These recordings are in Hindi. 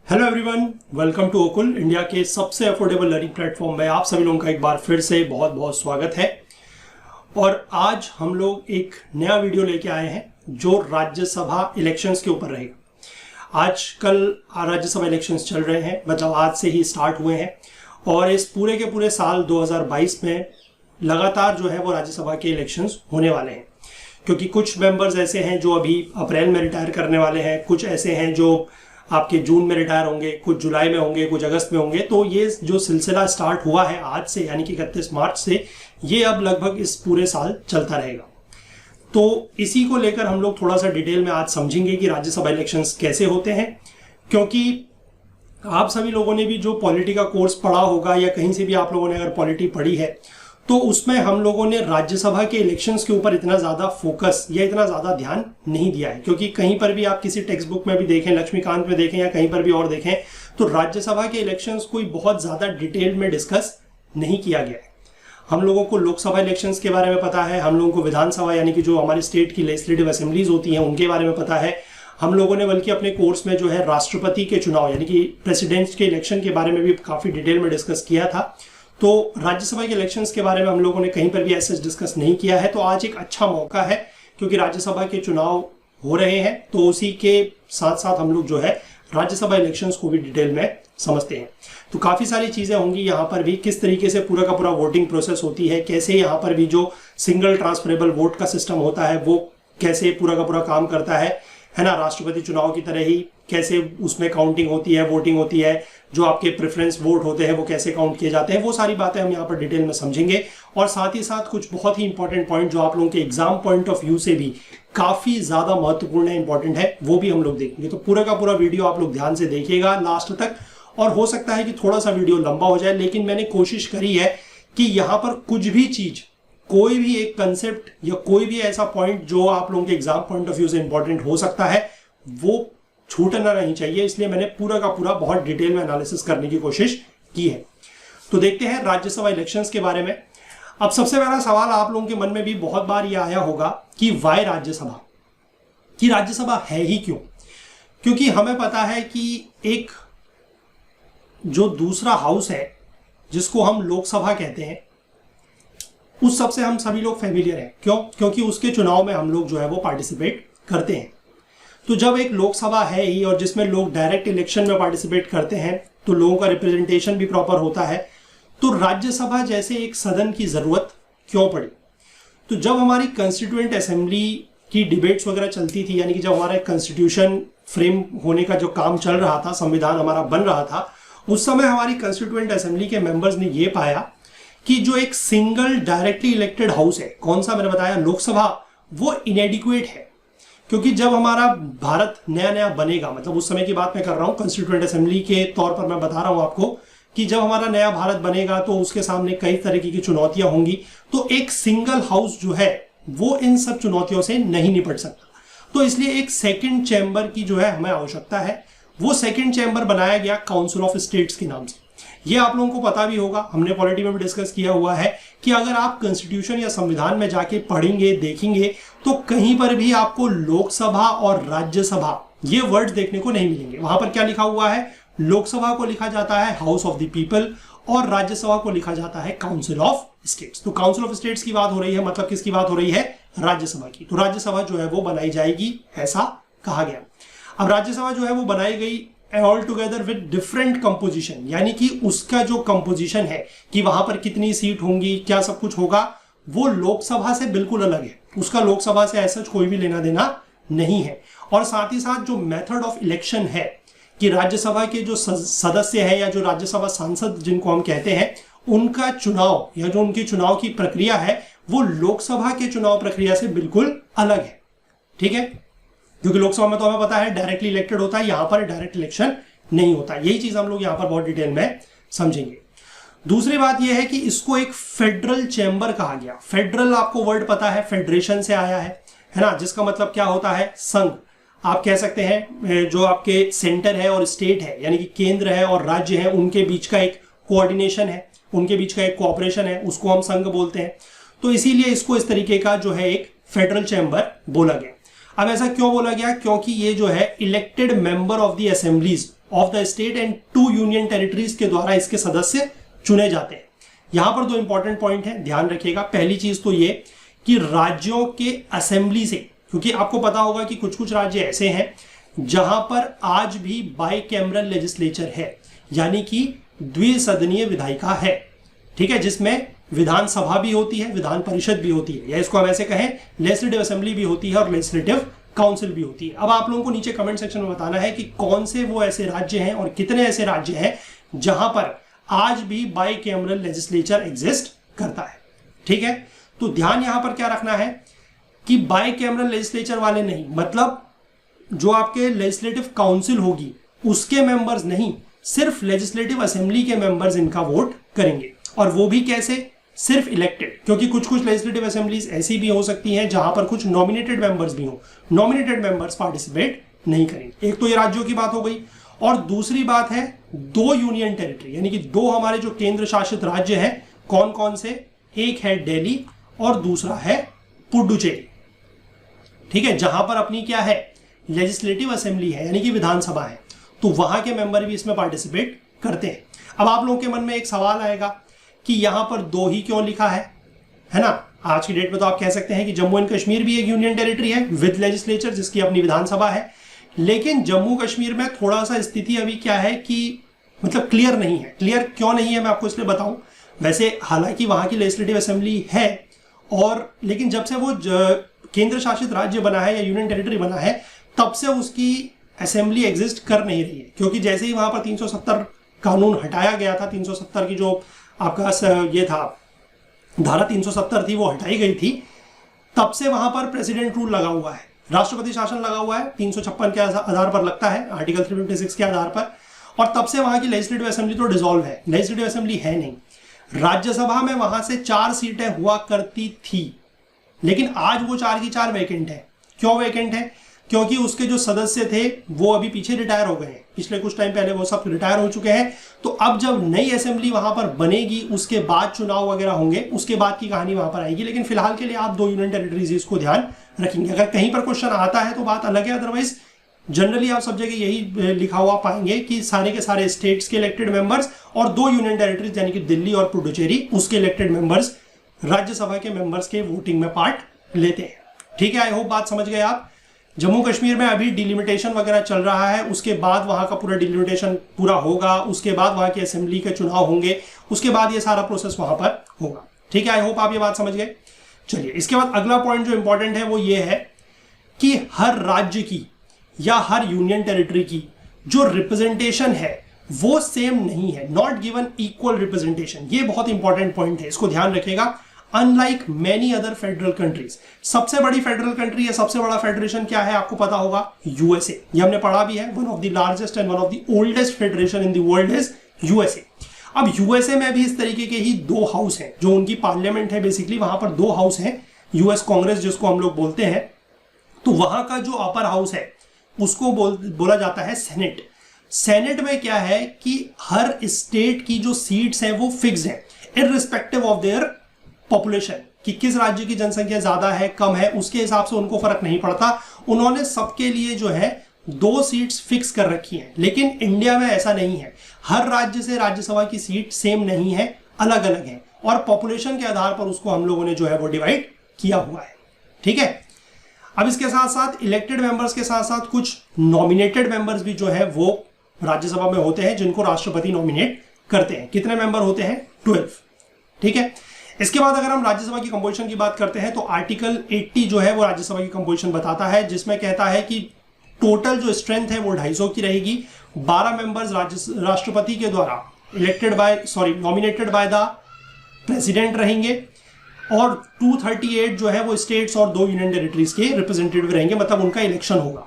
हेलो एवरीवन, वेलकम टू ओकुल, इंडिया के सबसे अफोर्डेबल लर्निंग प्लेटफॉर्म में आप सभी लोगों का एक बार फिर से बहुत बहुत स्वागत है। और आज हम लोग एक नया वीडियो लेके आए हैं जो राज्यसभा इलेक्शंस के ऊपर रहेगा। आजकल राज्यसभा इलेक्शंस चल रहे हैं, मतलब आज से ही स्टार्ट हुए हैं और इस पूरे के पूरे साल 2022 में लगातार जो है वो राज्यसभा के इलेक्शंस होने वाले हैं। क्योंकि कुछ मेंबर्स ऐसे हैं जो अभी अप्रैल में रिटायर करने वाले हैं, कुछ ऐसे हैं जो आपके जून में रिटायर होंगे, कुछ जुलाई में होंगे, कुछ अगस्त में होंगे। तो ये जो सिलसिला स्टार्ट हुआ है आज से, यानी कि 31 मार्च से, ये अब लगभग इस पूरे साल चलता रहेगा। तो इसी को लेकर हम लोग थोड़ा सा डिटेल में आज समझेंगे कि राज्यसभा इलेक्शंस कैसे होते हैं। क्योंकि आप सभी लोगों ने भी जो पॉलिटी का कोर्स पढ़ा होगा या कहीं से भी आप लोगों ने अगर पॉलिटी पढ़ी है तो उसमें हम लोगों ने राज्यसभा के इलेक्शंस के ऊपर इतना ज़्यादा फोकस या इतना ज़्यादा ध्यान नहीं दिया है। क्योंकि कहीं पर भी आप किसी टेक्स्ट बुक में भी देखें, लक्ष्मीकांत में देखें या कहीं पर भी और देखें, तो राज्यसभा के इलेक्शंस कोई बहुत ज़्यादा डिटेल में डिस्कस नहीं किया गया है। हम लोगों को लोकसभा इलेक्शंस के बारे में पता है, हम लोगों को विधानसभा यानी कि जो हमारे स्टेट की लेजिस्लेटिव असेंबलीज होती हैं उनके बारे में पता है। हम लोगों ने बल्कि अपने कोर्स में जो है राष्ट्रपति के चुनाव यानी कि प्रेसिडेंट के इलेक्शन के बारे में भी काफ़ी डिटेल में डिस्कस किया था। तो राज्यसभा के इलेक्शंस के बारे में हम लोगों ने कहीं पर भी ऐसा डिस्कस नहीं किया है। तो आज एक अच्छा मौका है क्योंकि राज्यसभा के चुनाव हो रहे हैं, तो उसी के साथ साथ हम लोग जो है राज्यसभा इलेक्शंस को भी डिटेल में समझते हैं। तो काफ़ी सारी चीज़ें होंगी यहाँ पर भी, किस तरीके से पूरा का पूरा वोटिंग प्रोसेस होती है, कैसे यहाँ पर भी जो सिंगल ट्रांसफरेबल वोट का सिस्टम होता है वो कैसे पूरा का पूरा काम करता है ना। राष्ट्रपति चुनाव की तरह ही कैसे उसमें काउंटिंग होती है, वोटिंग होती है, जो आपके प्रेफरेंस वोट होते हैं वो कैसे काउंट किए जाते हैं, वो सारी बातें हम यहाँ पर डिटेल में समझेंगे। और साथ ही साथ कुछ बहुत ही इंपॉर्टेंट पॉइंट जो आप लोगों के एग्जाम पॉइंट ऑफ व्यू से भी काफी ज्यादा महत्वपूर्ण है, इंपॉर्टेंट है, वो भी हम लोग देखेंगे। तो पूरा का पूरा वीडियो आप लोग ध्यान से देखिएगा लास्ट तक। और हो सकता है कि थोड़ा सा वीडियो लंबा हो जाए, लेकिन मैंने कोशिश करी है कि यहाँ पर कुछ भी चीज, कोई भी एक कंसेप्ट या कोई भी ऐसा पॉइंट जो आप लोगों के एग्जाम पॉइंट ऑफ व्यू से इंपॉर्टेंट हो सकता है वो छूटना नहीं चाहिए। इसलिए मैंने पूरा का पूरा बहुत डिटेल में एनालिसिस करने की कोशिश की है। तो देखते हैं राज्यसभा इलेक्शंस के बारे में। अब सबसे पहला सवाल आप लोगों के मन में भी बहुत बार ये आया होगा कि वाई राज्यसभा, कि राज्यसभा है ही क्यों। क्योंकि हमें पता है कि एक जो दूसरा हाउस है जिसको हम लोकसभा कहते हैं, उस सबसे हम सभी लोग फेमिलियर हैं। क्यों? क्योंकि उसके चुनाव में हम लोग जो है वो पार्टिसिपेट करते हैं। तो जब एक लोकसभा है ही और जिसमें लोग डायरेक्ट इलेक्शन में पार्टिसिपेट करते हैं तो लोगों का रिप्रेजेंटेशन भी प्रॉपर होता है, तो राज्यसभा जैसे एक सदन की जरूरत क्यों पड़ी। तो जब हमारी कॉन्स्टिट्यूएंट असेंबली की डिबेट्स वगैरह चलती थी, यानी कि जब हमारा कॉन्स्टिट्यूशन फ्रेम होने का जो काम चल रहा था, संविधान हमारा बन रहा था, उस समय हमारी कॉन्स्टिट्यूएंट असेंबली के मेंबर्स ने यह पाया कि जो एक सिंगल डायरेक्टली इलेक्टेड हाउस है, कौन सा मैंने बताया, लोकसभा, वो इनएडिक्वेट है। क्योंकि जब हमारा भारत नया नया बनेगा, मतलब उस समय की बात मैं कर रहा हूं, कॉन्स्टिट्यूएंट असेंबली के तौर पर मैं बता रहा हूं आपको कि जब हमारा नया भारत बनेगा तो उसके सामने कई तरीके की चुनौतियां होंगी। तो एक सिंगल हाउस जो है वो इन सब चुनौतियों से नहीं निपट सकता। तो इसलिए एक सेकेंड चैम्बर की जो है हमें आवश्यकता है। वो सेकेंड चैम्बर बनाया गया काउंसिल ऑफ स्टेट्स के नाम से। ये आप लोगों को पता भी होगा, हमने पॉलिटी में भी डिस्कस किया हुआ है कि अगर आप कॉन्स्टिट्यूशन या संविधान में जाके पढ़ेंगे, देखेंगे, तो कहीं पर भी आपको लोकसभा और राज्यसभा ये वर्ड्स देखने को नहीं मिलेंगे। वहां पर क्या लिखा हुआ है, लोकसभा को लिखा जाता है हाउस ऑफ द पीपल और राज्यसभा को लिखा जाता है काउंसिल ऑफ स्टेट्स। तो काउंसिल ऑफ स्टेट्स की बात हो रही है, मतलब किसकी बात हो रही है, राज्यसभा की। तो राज्यसभा जो है वो बनाई जाएगी, ऐसा कहा गया। अब राज्यसभा जो है वो बनाई गई all together with different composition, यानी कि उसका जो कंपोजिशन है कि वहां पर कितनी सीट होंगी, क्या सब कुछ होगा, वो लोकसभा से बिल्कुल अलग है। उसका लोकसभा से ऐसा कोई भी लेना देना नहीं है। और साथ ही साथ जो मेथड ऑफ इलेक्शन है कि राज्यसभा के जो सदस्य हैं या जो राज्यसभा सांसद जिनको हम कहते हैं, उनका चुनाव या जो उनकी चुनाव की प्रक्रिया है वो लोकसभा के चुनाव प्रक्रिया से बिल्कुल अलग है। ठीक है, क्योंकि लोकसभा में तो हमें पता है डायरेक्टली इलेक्टेड होता है, यहां पर डायरेक्ट इलेक्शन नहीं होता। यही चीज हम लोग यहां पर बहुत डिटेल में समझेंगे। दूसरी बात यह है कि इसको एक फेडरल चैम्बर कहा गया। फेडरल आपको वर्ड पता है, फेडरेशन से आया है ना, जिसका मतलब क्या होता है, संघ। आप कह सकते हैं जो आपके सेंटर है और स्टेट है, यानी कि केंद्र है और राज्य है, उनके बीच का एक कोऑर्डिनेशन है, उनके बीच का एक कोऑपरेशन है, उसको हम संघ बोलते हैं। तो इसीलिए इसको इस तरीके का जो है एक फेडरल चैम्बर बोला गया। अब ऐसा क्यों बोला गया, क्योंकि ये जो है elected member of the assemblies of the state and 2 union territories के द्वारा इसके सदस्य चुने जाते हैं। यहां पर 2 इंपॉर्टेंट पॉइंट है, ध्यान रखिएगा। पहली चीज तो ये कि राज्यों के असेंबली से, क्योंकि आपको पता होगा कि कुछ कुछ राज्य ऐसे हैं जहां पर आज भी बाइकैमरल लेजिस्लेचर है, यानी कि द्विसदनीय विधायिका है, ठीक है, जिसमें विधानसभा भी होती है, विधान परिषद भी होती है, या इसको हम ऐसे कहें लेजिस्लेटिव असेंबली भी होती है और लेजिस्लेटिव काउंसिल भी होती है। अब आप लोगों को नीचे कमेंट सेक्शन में बताना है कि कौन से वो ऐसे राज्य हैं और कितने ऐसे राज्य हैं जहां पर आज भी बाइकैमरल लेजिस्लेचर एग्जिस्ट करता है, ठीक है। तो ध्यान यहां पर क्या रखना है कि बाइकैमरल लेजिस्लेचर वाले नहीं, मतलब जो आपके लेजिस्लेटिव काउंसिल होगी उसके मेंबर्स नहीं, सिर्फ लेजिस्लेटिव असेंबली के मेंबर्स इनका वोट करेंगे। और वो भी कैसे? सिर्फ इलेक्टेड, क्योंकि कुछ कुछ लेजिस्लेटिव असेंबलीज ऐसी भी हो सकती हैं जहां पर कुछ नॉमिनेटेड मेंबर्स भी हो, नॉमिनेटेड मेंबर्स पार्टिसिपेट नहीं करेंगे। एक तो ये राज्यों की बात हो गई, और दूसरी बात है 2 यूनियन टेरिटरी, यानी कि 2 हमारे जो केंद्र शासित राज्य हैं, कौन कौन से? एक है दिल्ली और दूसरा है पुडुचेरी, ठीक है, जहां पर अपनी क्या है? लेजिस्लेटिव असेंबली है, यानी कि विधानसभा है, तो वहां के मेंबर भी इसमें पार्टिसिपेट करते हैं। अब आप लोगों के मन में एक सवाल आएगा कि यहां पर 2 ही क्यों लिखा है ना? आज की डेट में तो आप कह सकते हैं कि जम्मू एंड कश्मीर भी एक यूनियन टेरिटरी है विद लेजिस्लेचर, जिसकी अपनी विधानसभा है, लेकिन जम्मू कश्मीर में थोड़ा सा स्थिति अभी क्या है कि मतलब क्लियर नहीं है। क्लियर क्यों नहीं है मैं आपको इसलिए बताऊं। वैसे हालांकि वहां की लेजिस्लेटिव असेंबली है, और लेकिन जब से वो केंद्र शासित राज्य बना है या यूनियन टेरिटरी बना है, तब से उसकी असेंबली एग्जिस्ट कर नहीं रही है, क्योंकि जैसे ही वहां पर 370 कानून हटाया गया था, 370 की जो आपका ये था धारा 370 थी, वो हटाई गई थी, तब से वहां पर प्रेसिडेंट रूल लगा हुआ है, राष्ट्रपति शासन लगा हुआ है, 356 के आधार पर लगता है, आर्टिकल 356 के आधार पर। और तब से वहां की लेजिस्लेटिव असेंबली तो डिसॉल्व है, लेजिस्लेटिव असेंबली है नहीं। राज्यसभा में वहां से 4 सीटें हुआ करती थी, लेकिन आज वो 4 की 4 वैकेंट है। क्यों वैकेंट है? क्योंकि उसके जो सदस्य थे वो अभी पीछे रिटायर हो गए हैं, पिछले कुछ टाइम पहले वो सब रिटायर हो चुके हैं। तो अब जब नई असेंबली वहां पर बनेगी, उसके बाद चुनाव वगैरह होंगे, उसके बाद की कहानी वहां पर आएगी। लेकिन फिलहाल के लिए आप 2 यूनियन टेरिटरीज इसको ध्यान रखेंगे। अगर कहीं पर क्वेश्चन आता है तो बात अलग है, अदरवाइज जनरली आप सब जगह यही लिखा हुआ पाएंगे कि सारे के सारे स्टेट्स के इलेक्टेड मेंबर्स और 2 यूनियन टेरिटरीज यानी कि दिल्ली और पुडुचेरी, उसके इलेक्टेड मेंबर्स राज्यसभा के मेंबर्स के वोटिंग में पार्ट लेते हैं। ठीक है, आई होप बात समझ गए आप। जम्मू कश्मीर में अभी डिलिमिटेशन वगैरह चल रहा है, उसके बाद वहां का पूरा डिलिमिटेशन पूरा होगा, उसके बाद वहां की असेंबली के चुनाव होंगे, उसके बाद ये सारा प्रोसेस वहां पर होगा। ठीक है, आई होप आप ये बात समझ गए। चलिए, इसके बाद अगला पॉइंट जो इंपॉर्टेंट है वो ये है कि हर राज्य की या हर यूनियन टेरिटरी की जो रिप्रेजेंटेशन है वो सेम नहीं है, नॉट गिवन इक्वल रिप्रेजेंटेशन। ये बहुत इंपॉर्टेंट पॉइंट है, इसको ध्यान रखिएगा। Unlike many other federal countries, सबसे बड़ी फेडरल कंट्री या सबसे बड़ा फेडरेशन क्या है आपको पता होगा? यूएसए। ये हमने पढ़ा भी है, one of the largest and one of the oldest federation in the world is USA. अब यूएसए में भी इस तरीके के ही 2 हाउस हैं, जो उनकी पार्लियामेंट है, बेसिकली वहां पर 2 हाउस हैं, यूएस कांग्रेस जिसको हम लोग बोलते हैं। तो वहां का जो अपर हाउस है उसको बोला जाता है सेनेट। सेनेट में क्या है कि हर स्टेट की जो सीट्स हैं वो फिक्स है, इररिस्पेक्टिव ऑफ देयर पॉपुलेशन, कि किस राज्य की जनसंख्या ज्यादा है कम है, उसके हिसाब से उनको फर्क नहीं पड़ता। उन्होंने सबके लिए जो है 2 सीट्स फिक्स कर रखी हैं। लेकिन इंडिया में ऐसा नहीं है, हर राज्य से राज्यसभा की सीट सेम नहीं है, अलग अलग है, और पॉपुलेशन के आधार पर उसको हम लोगों ने जो है वो डिवाइड किया हुआ है। ठीक है, अब इसके साथ साथ इलेक्टेड मेंबर्स के साथ साथ कुछ नॉमिनेटेड मेंबर्स भी जो है वो राज्यसभा में होते हैं, जिनको राष्ट्रपति नॉमिनेट करते हैं। कितने मेंबर होते हैं? 12। ठीक है, इसके बाद अगर हम राज्यसभा की कंपोजिशन की बात करते हैं तो आर्टिकल 80 जो है वो राज्यसभा की कंपोजिशन बताता है, जिसमें कहता है कि टोटल जो स्ट्रेंथ है वो 250 की रहेगी। 12 मेंबर्स राष्ट्रपति के द्वारा नॉमिनेटेड बाय द प्रेसिडेंट रहेंगे, और 238 जो है वो स्टेट्स और 2 यूनियन टेरिटरीज के रिप्रेजेंटेटिव रहेंगे, मतलब उनका इलेक्शन होगा।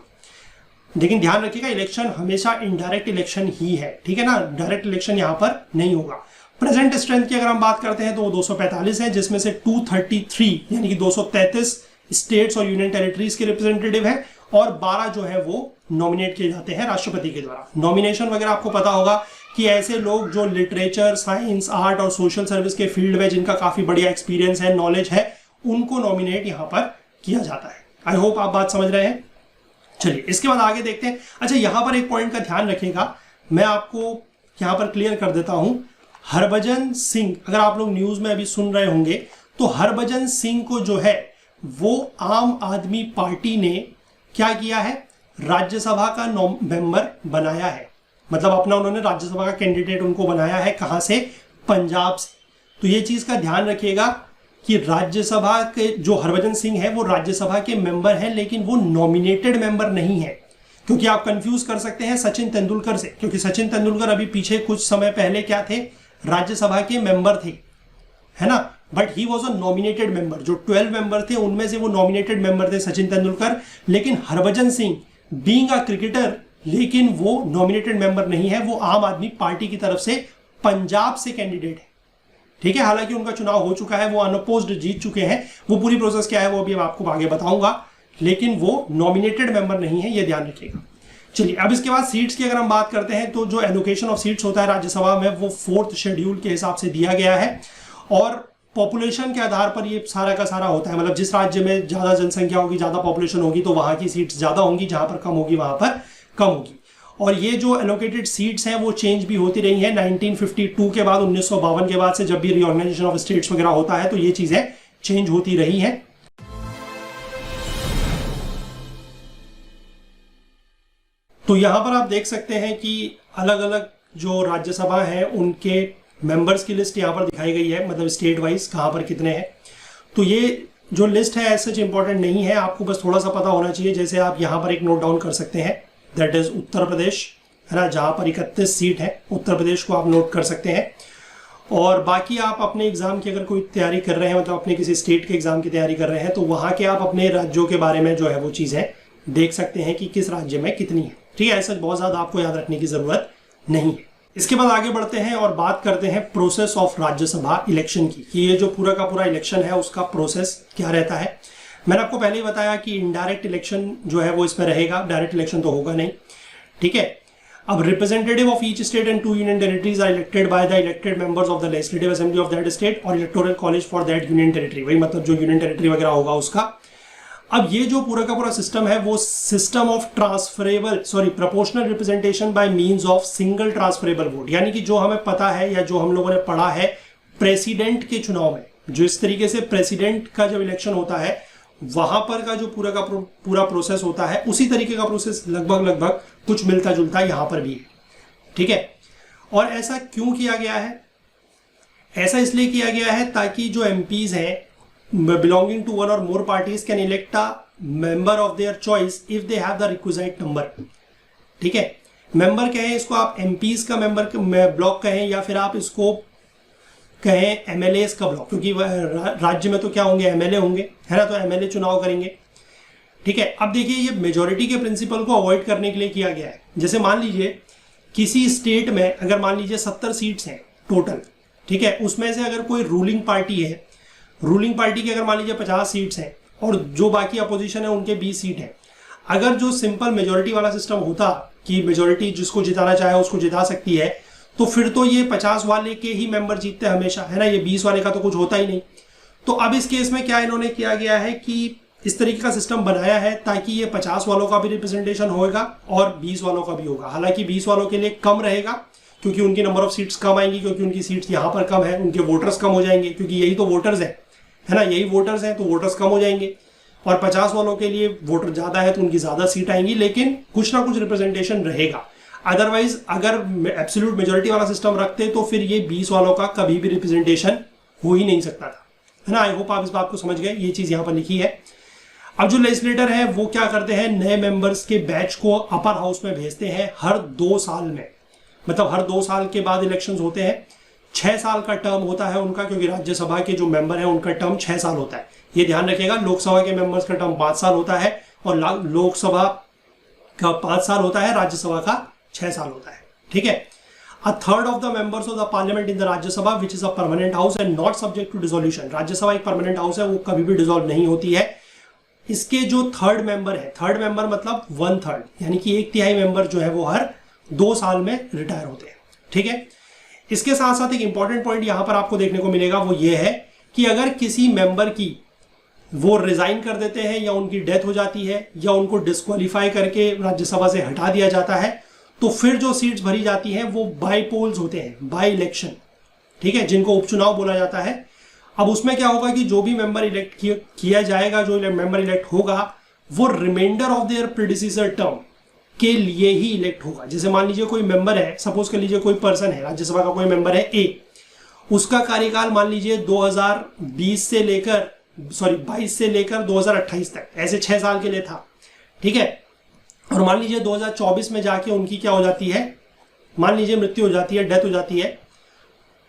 लेकिन ध्यान रखिएगा, इलेक्शन हमेशा इनडायरेक्ट इलेक्शन ही है, ठीक है ना, डायरेक्ट इलेक्शन यहां पर नहीं होगा। प्रेजेंट स्ट्रेंथ की अगर हम बात करते हैं तो वो 245 है, जिसमें से 233 यानी कि 233 स्टेट्स और यूनियन टेरिटरीज के रिप्रेजेंटेटिव हैं, और 12 जो है वो नॉमिनेट किए जाते हैं राष्ट्रपति के द्वारा। नॉमिनेशन वगैरह आपको पता होगा कि ऐसे लोग जो लिटरेचर, साइंस, आर्ट और सोशल सर्विस के फील्ड में जिनका काफी बढ़िया एक्सपीरियंस है, नॉलेज है, उनको नॉमिनेट यहां पर किया जाता है। आई होप आप बात समझ रहे हैं। चलिए, इसके बाद आगे देखते हैं। अच्छा, यहां पर एक पॉइंट का ध्यान रखिएगा, मैं आपको यहां पर क्लियर कर देता हूं। हरभजन सिंह, अगर आप लोग न्यूज में अभी सुन रहे होंगे तो हरभजन सिंह को जो है वो आम आदमी पार्टी ने क्या किया है, राज्यसभा का मेंबर बनाया है। मतलब अपना उन्होंने राज्यसभा का कैंडिडेट उनको बनाया है। कहां से? पंजाब से। तो ये चीज का ध्यान रखिएगा कि राज्यसभा के जो हरभजन सिंह है वो राज्यसभा के मेंबर हैं, लेकिन वो नॉमिनेटेड मेंबर नहीं है। क्योंकि आप कंफ्यूज कर सकते हैं सचिन तेंदुलकर से, क्योंकि सचिन तेंदुलकर अभी पीछे कुछ समय पहले क्या थे, राज्यसभा के मेंबर थे, है ना। But he was a nominated member. जो 12 मेंबर थे उनमें से वो नॉमिनेटेड मेंबर थे सचिन तेंदुलकर। लेकिन Harbhajan Singh being a cricketer, लेकिन वो नॉमिनेटेड मेंबर नहीं है, वो आम आदमी पार्टी की तरफ से पंजाब से कैंडिडेट है। ठीक है, हालांकि उनका चुनाव हो चुका है, वो अनअपोज्ड जीत चुके हैं। वो पूरी प्रोसेस क्या है वो अभी मैं आपको आगे बताऊंगा, लेकिन वो नॉमिनेटेड मेंबर नहीं है, ये ध्यान रखिएगा। चलिए, अब इसके बाद सीट्स की अगर हम बात करते हैं तो जो एलोकेशन ऑफ सीट्स होता है राज्यसभा में वो 4th शेड्यूल के हिसाब से दिया गया है और पॉपुलेशन के आधार पर ये सारा का सारा होता है। मतलब जिस राज्य में ज्यादा जनसंख्या होगी, ज्यादा पॉपुलेशन होगी, तो वहां की सीट्स ज्यादा होंगी, जहां पर कम होगी वहां पर कम होगी। और ये जो एलोकेटेड सीट्स हैं वो चेंज भी होती रही है 1952 के बाद, 1952 के बाद से जब भी रीऑर्गेनाइजेशन ऑफ स्टेट्स वगैरह होता है तो ये चीजें चेंज होती रही हैं। तो यहां पर आप देख सकते हैं कि अलग अलग जो राज्यसभा है उनके मेंबर्स की लिस्ट यहां पर दिखाई गई है, मतलब स्टेट वाइज कहां पर कितने हैं। तो ये जो लिस्ट है ऐसे इंपॉर्टेंट नहीं है, आपको बस थोड़ा सा पता होना चाहिए। जैसे आप यहां पर एक नोट डाउन कर सकते हैं, दैट इज उत्तर प्रदेश, है ना, जहां पर 31 सीट है। उत्तर प्रदेश को आप नोट कर सकते हैं। और बाकी आप अपने एग्जाम की अगर कोई तैयारी कर रहे हैं, मतलब अपने किसी स्टेट के एग्जाम की तैयारी कर रहे हैं, तो वहां के आप अपने राज्यों के बारे में जो है वो चीजें देख सकते हैं कि किस राज्य में कितनी है। ठीक है, ऐसा बहुत ज्यादा आपको याद रखने की जरूरत नहीं है। इसके बाद आगे बढ़ते हैं और बात करते हैं प्रोसेस ऑफ राज्यसभा इलेक्शन की, कि ये जो पूरा का पूरा इलेक्शन है उसका प्रोसेस क्या रहता है। मैंने आपको पहले ही बताया कि इनडायरेक्ट इलेक्शन जो है वो इसमें रहेगा, डायरेक्ट इलेक्शन तो होगा नहीं। ठीक है, अब representative of each state and 2 union territories are elected by the elected members of the legislative assembly of that state और electoral college for that union territory. वही मतलब जो यूनियन टेरिटरी वगैरह होगा उसका। अब ये जो पूरा का पूरा सिस्टम है वो system of proportional representation by means of single transferable vote, यानी कि जो हमें पता है या जो हम लोगों ने पढ़ा है प्रेसिडेंट के चुनाव में, जो इस तरीके से प्रेसिडेंट का जब इलेक्शन होता है वहां पर का जो पूरा का पूरा प्रोसेस होता है, उसी तरीके का प्रोसेस लगभग कुछ मिलता जुलता यहां पर भी है। ठीक है, और ऐसा क्यों किया गया है? ऐसा इसलिए किया गया है ताकि जो एमपीज हैं belonging to one or more parties can elect a member of their choice if they have the requisite number। ठीक है, मेंबर कहें इसको आप, एमपीज का मेंबर ब्लॉक कहें, या फिर आप इसको कहें एमएलए का ब्लॉक, क्योंकि राज्य में तो क्या होंगे, एमएलए होंगे, है ना, तो एमएलए चुनाव करेंगे। ठीक है, अब देखिए ये मेजोरिटी के प्रिंसिपल को अवॉइड करने के लिए किया गया है। जैसे मान लीजिए किसी स्टेट में अगर मान लीजिए 70 सीट्स हैं टोटल, ठीक है, उसमें से अगर कोई रूलिंग पार्टी है, रूलिंग पार्टी की अगर मान लीजिए 50 सीट्स हैं और जो बाकी अपोजिशन है उनके 20 सीट हैं, अगर जो सिंपल मेजोरिटी वाला सिस्टम होता कि मेजोरिटी जिसको जिताना चाहे उसको जिता सकती है, तो फिर तो ये 50 वाले के ही मेंबर जीतते हमेशा, है ना, ये 20 वाले का तो कुछ होता ही नहीं। तो अब इस केस में क्या इन्होंने किया गया है कि इस तरीके का सिस्टम बनाया है ताकि ये 50 वालों का भी रिप्रेजेंटेशन होगा और 20 वालों का भी होगा। हालांकि 20 वालों के लिए कम रहेगा क्योंकि उनकी नंबर ऑफ सीट्स कम आएंगी, क्योंकि उनकी सीट्स यहाँ पर कम है, उनके वोटर्स कम हो जाएंगे, क्योंकि यही तो वोटर्स है ना, यही वोटर्स हैं, तो वोटर्स कम हो जाएंगे। और 50 वालों के लिए वोटर ज्यादा है तो उनकी ज्यादा सीट आएंगी, लेकिन कुछ ना कुछ रिप्रेजेंटेशन रहेगा। अदरवाइज अगर एब्सोल्यूट मेजोरिटी वाला सिस्टम रखते तो फिर ये 20 वालों का कभी भी रिप्रेजेंटेशन हो ही नहीं सकता था, है ना। आई होप आप इस बात को समझ गए, ये चीज यहाँ पर लिखी है। अब जो लेजिस्लेटर है वो क्या करते हैं, नए मेंबर्स के बैच को अपर हाउस में भेजते हैं हर 2 साल में, मतलब हर 2 साल के बाद इलेक्शंस होते हैं। 6 साल का टर्म होता है उनका, क्योंकि राज्यसभा के जो मेंबर हैं उनका टर्म 6 साल होता है, ये ध्यान रखिएगा। लोकसभा के मेंबर्स का टर्म 5 साल होता है और लोकसभा का 5 साल होता है, राज्यसभा का 6 साल होता है। ठीक है, A third of the members of the parliament in the Rajya Sabha, which is a permanent house and not subject to dissolution। Rajya Sabha एक परमानेंट हाउस है, वो कभी भी डिसॉल्व नहीं होती है। इसके जो थर्ड मेंबर है, थर्ड मेंबर मतलब 1/3, यानी कि 1/3 मेंबर जो है वो हर 2 साल में रिटायर होते हैं। ठीक है, इसके साथ साथ एक इंपॉर्टेंट पॉइंट यहां पर आपको देखने को मिलेगा, वो ये है कि अगर किसी मेंबर की वो रिजाइन कर देते हैं या उनकी डेथ हो जाती है या उनको डिस्क्वालीफाई करके राज्यसभा से हटा दिया जाता है, तो फिर जो सीट्स भरी जाती हैं वो बाई पोल्स होते हैं, बाई इलेक्शन, ठीक है, जिनको उपचुनाव बोला जाता है। अब उसमें क्या होगा कि जो भी मेंबर इलेक्ट किया जाएगा, जो मेंबर इलेक्ट होगा वो reminder of their predecessor term के लिए ही इलेक्ट होगा। जैसे मान लीजिए कोई मेंबर है, सपोज कर लीजिए कोई पर्सन है, राज्यसभा का कोई मेंबर है ए, उसका कार्यकाल मान लीजिए 22 से लेकर 2028 तक, ऐसे 6 साल के लिए था, ठीक है। और मान लीजिए 2024 में जाके उनकी क्या हो जाती है, मान लीजिए मृत्यु हो जाती है, डेथ हो जाती है,